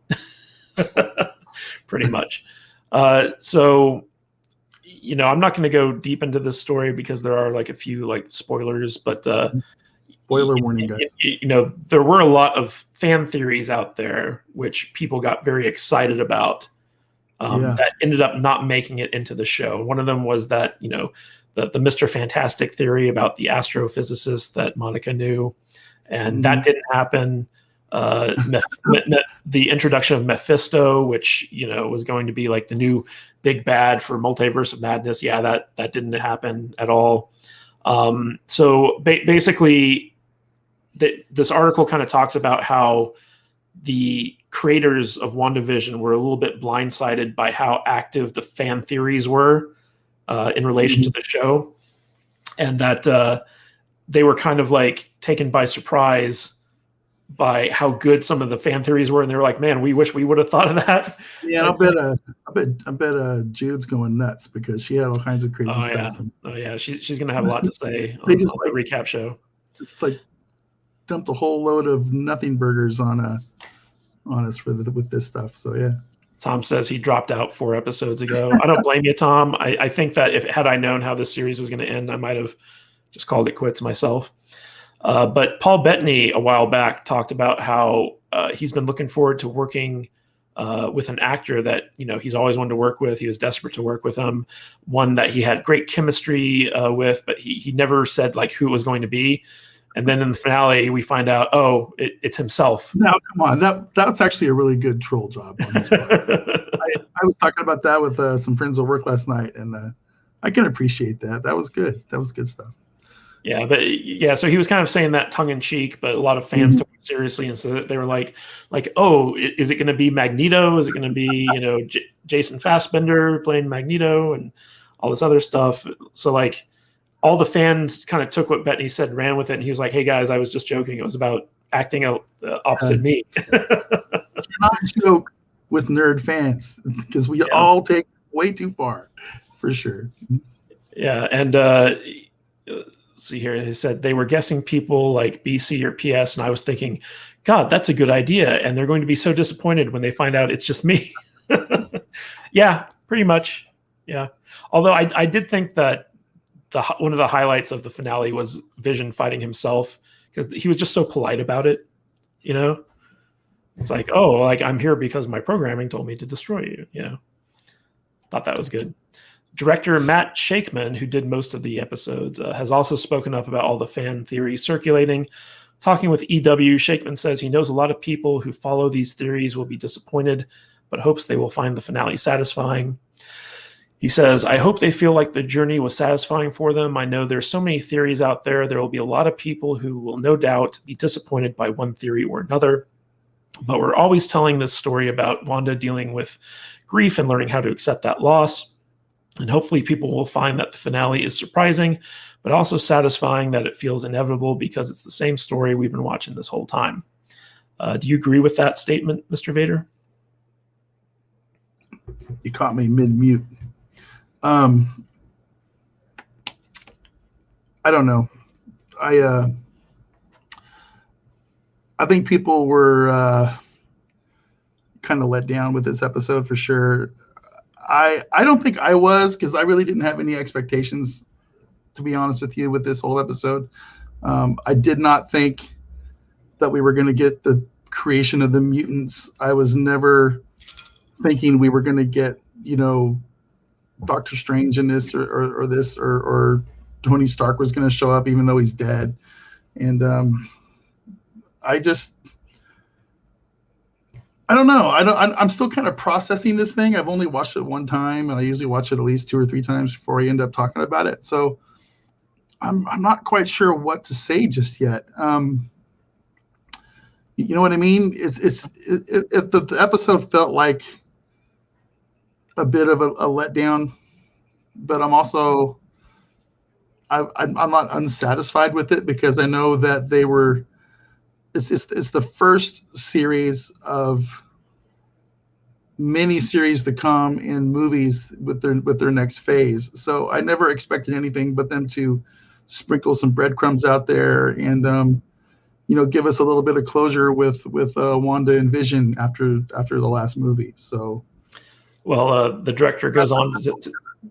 [SPEAKER 1] Pretty much. So I'm not going to go deep into this story because there are a few spoilers, but
[SPEAKER 2] spoiler warning, guys.
[SPEAKER 1] There were a lot of fan theories out there which people got very excited about that ended up not making it into the show. One of them was that the Mr. Fantastic theory about the astrophysicist that Monica knew, and that didn't happen. The introduction of Mephisto, which was going to be the new big bad for Multiverse of Madness, that didn't happen at all. So basically, this article kind of talks about how the creators of WandaVision were a little bit blindsided by how active the fan theories were in relation to the show, and that they were kind of taken by surprise by how good some of the fan theories were, and they were like, "Man, we wish we would have thought of that."
[SPEAKER 2] Yeah, I bet Jude's going nuts because she had all kinds of crazy stuff.
[SPEAKER 1] Yeah, she's gonna have a lot to say on the recap show.
[SPEAKER 2] Just dumped a whole load of nothing burgers on us with this stuff. So yeah.
[SPEAKER 1] Tom says he dropped out 4 episodes ago. I don't blame you, Tom. I think that had I known how this series was going to end, I might have just called it quits myself. But Paul Bettany a while back talked about how he's been looking forward to working with an actor that he's always wanted to work with. He was desperate to work with him, one that he had great chemistry with, but he never said who it was going to be. And then in the finale, we find out, oh, it's himself.
[SPEAKER 2] Now, come on, that's actually a really good troll job on his part. I was talking about that with some friends at work last night, and I can appreciate that. That was good. That was good stuff.
[SPEAKER 1] Yeah, but yeah, so he was kind of saying that tongue in cheek, but a lot of fans took it seriously, and so they were like, oh, is it going to be Magneto? Is it going to be Jason Fassbender playing Magneto and all this other stuff? So like, all the fans kind of took what Bettany said and ran with it, and he was like, hey guys, I was just joking. It was about acting out opposite me.
[SPEAKER 2] Not joke with nerd fans, because we all take way too far, for sure.
[SPEAKER 1] Yeah, and see here, he said they were guessing people like BC or PS, and I was thinking, God, that's a good idea, and they're going to be so disappointed when they find out it's just me. Yeah, pretty much. Yeah, although I did think that one of the highlights of the finale was Vision fighting himself, because he was just so polite about it. It's like, oh, like I'm here because my programming told me to destroy you. Thought that was good. Director Matt Shakeman, who did most of the episodes, has also spoken up about all the fan theories circulating. Talking with EW, Shakeman says he knows a lot of people who follow these theories will be disappointed, but hopes they will find the finale satisfying. He says, I hope they feel like the journey was satisfying for them. I know there's so many theories out there. There will be a lot of people who will no doubt be disappointed by one theory or another. But we're always telling this story about Wanda dealing with grief and learning how to accept that loss. And hopefully people will find that the finale is surprising, but also satisfying, that it feels inevitable because it's the same story we've been watching this whole time. Do you agree with that statement, Mr. Vader?
[SPEAKER 2] You caught me mid-mute. I don't know. I think people were kind of let down with this episode for sure. I don't think I was, because I really didn't have any expectations, to be honest with you, with this whole episode. I did not think that we were going to get the creation of the mutants. I was never thinking we were going to get, Doctor Strange in this or Tony Stark was going to show up even though he's dead. And I don't know. I'm still kind of processing this thing. I've only watched it one time, and I usually watch it at least 2 or 3 times before I end up talking about it. So I'm not quite sure what to say just yet. You know what I mean? The episode felt like a bit of a letdown, but I'm also I'm not unsatisfied with it, because I know that they were. It's the first series of many series to come in movies with their next phase. So I never expected anything but them to sprinkle some breadcrumbs out there and give us a little bit of closure with Wanda and Vision after the last movie. So,
[SPEAKER 1] well, the director goes on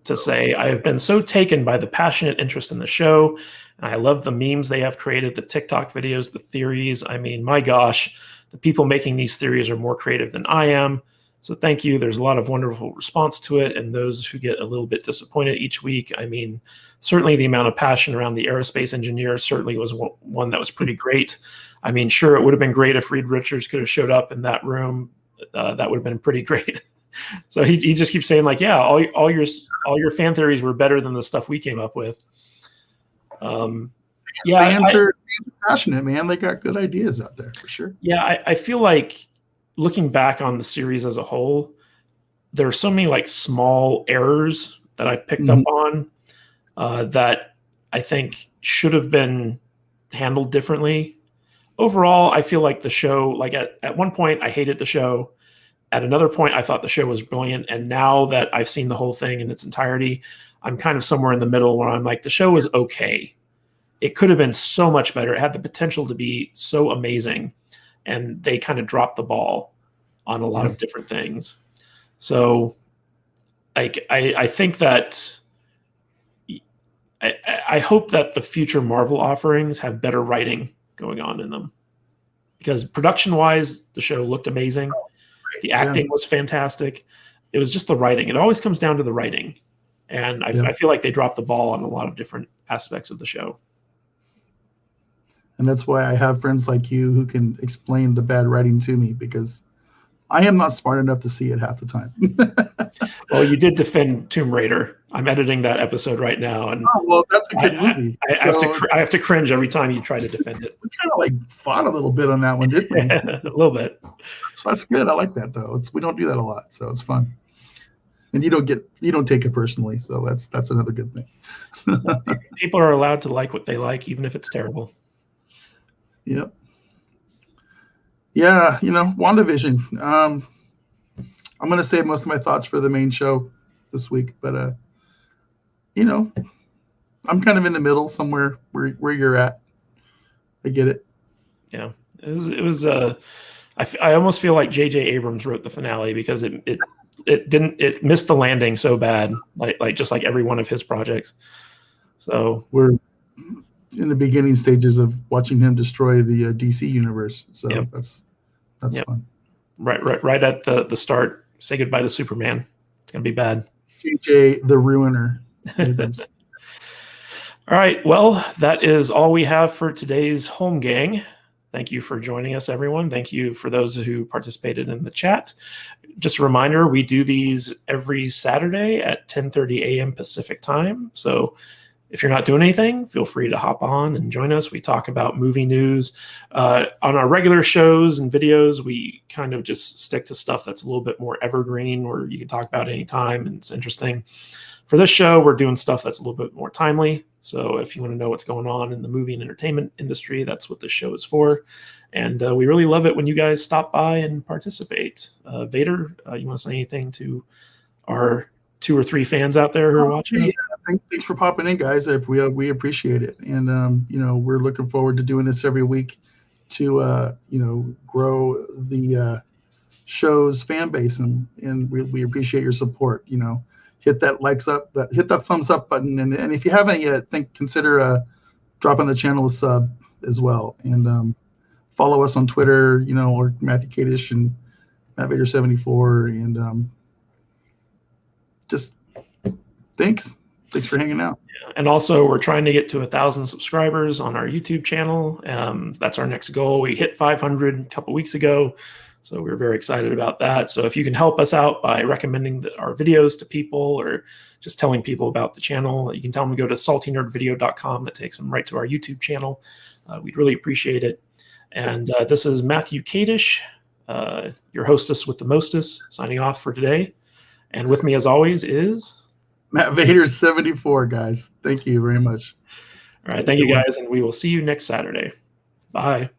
[SPEAKER 1] to say, I have been so taken by the passionate interest in the show. I love the memes they have created, the TikTok videos, the theories. I mean, my gosh, the people making these theories are more creative than I am. So thank you. There's a lot of wonderful response to it. And those who get a little bit disappointed each week, I mean, certainly the amount of passion around the aerospace engineer certainly was one that was pretty great. I mean, sure, it would have been great if Reed Richards could have showed up in that room. That would have been pretty great. So he just keeps saying, like, yeah, all your fan theories were better than the stuff we came up with.
[SPEAKER 2] Fans are passionate, man. They got good ideas out there for sure.
[SPEAKER 1] Yeah, I feel like looking back on the series as a whole, there are so many like small errors that I've picked up on that I think should have been handled differently. Overall, I feel like the show, like at one point I hated the show. At another point, I thought the show was brilliant. And now that I've seen the whole thing in its entirety, I'm kind of somewhere in the middle where I'm like, the show was okay. It could have been so much better. It had the potential to be so amazing. And they kind of dropped the ball on a lot of different things. So I think that I hope that the future Marvel offerings have better writing going on in them. Because production-wise, the show looked amazing. The acting was fantastic. It was just the writing. It always comes down to the writing. And I feel like they dropped the ball on a lot of different aspects of the show.
[SPEAKER 2] And that's why I have friends like you who can explain the bad writing to me, because I am not smart enough to see it half the time.
[SPEAKER 1] Well, you did defend Tomb Raider. I'm editing that episode right now, and
[SPEAKER 2] well, that's a good movie.
[SPEAKER 1] I have to cringe every time you try to defend it.
[SPEAKER 2] We kind of like fought a little bit on that one, didn't we?
[SPEAKER 1] A little bit.
[SPEAKER 2] That's good. I like that though. We don't do that a lot, so it's fun. And you don't take it personally, so that's another good thing.
[SPEAKER 1] People are allowed to like what they like, even if it's terrible.
[SPEAKER 2] Yep. Yeah, WandaVision. I'm gonna save most of my thoughts for the main show this week, but I'm kind of in the middle somewhere where you're at. I get it.
[SPEAKER 1] Yeah, it was. I almost feel like J.J. Abrams wrote the finale, because it missed the landing so bad, like just like every one of his projects. So
[SPEAKER 2] we're in the beginning stages of watching him destroy the DC universe. So
[SPEAKER 1] yep.
[SPEAKER 2] that's
[SPEAKER 1] yep.
[SPEAKER 2] fun.
[SPEAKER 1] Right at the start. Say goodbye to Superman. It's gonna be bad.
[SPEAKER 2] J.J. the Ruiner. Abrams.
[SPEAKER 1] All right. Well, that is all we have for today's Home Gang. Thank you for joining us, everyone. Thank you for those who participated in the chat. Just a reminder, we do these every Saturday at 10:30 a.m. Pacific time. So if you're not doing anything, feel free to hop on and join us. We talk about movie news. On our regular shows and videos, we kind of just stick to stuff that's a little bit more evergreen, where you can talk about any time and it's interesting. For this show, we're doing stuff that's a little bit more timely. So if you want to know what's going on in the movie and entertainment industry, that's what this show is for. And we really love it when you guys stop by and participate. Vader, you want to say anything to our 2 or 3 fans out there who are watching us?
[SPEAKER 2] Thanks for popping in, guys. We appreciate it. And, we're looking forward to doing this every week to, grow the show's fan base. And we appreciate your support. Hit that hit that thumbs up button. And if you haven't yet, consider dropping the channel a sub as well. And follow us on Twitter, or Matthew Kadish and Matt Vader 74. And just thanks for hanging out.
[SPEAKER 1] Yeah. And also, we're trying to get to 1,000 subscribers on our YouTube channel. That's our next goal. We hit 500 a couple weeks ago, so we're very excited about that. So if you can help us out by recommending our videos to people, or just telling people about the channel, you can tell them to go to saltynerdvideo.com. That takes them right to our YouTube channel. We'd really appreciate it. And this is Matthew Kadish, your hostess with the mostest, signing off for today. And with me, as always, is
[SPEAKER 2] Matt Vader 74, guys. Thank you very much.
[SPEAKER 1] All right. Thank you, guys. And we will see you next Saturday. Bye.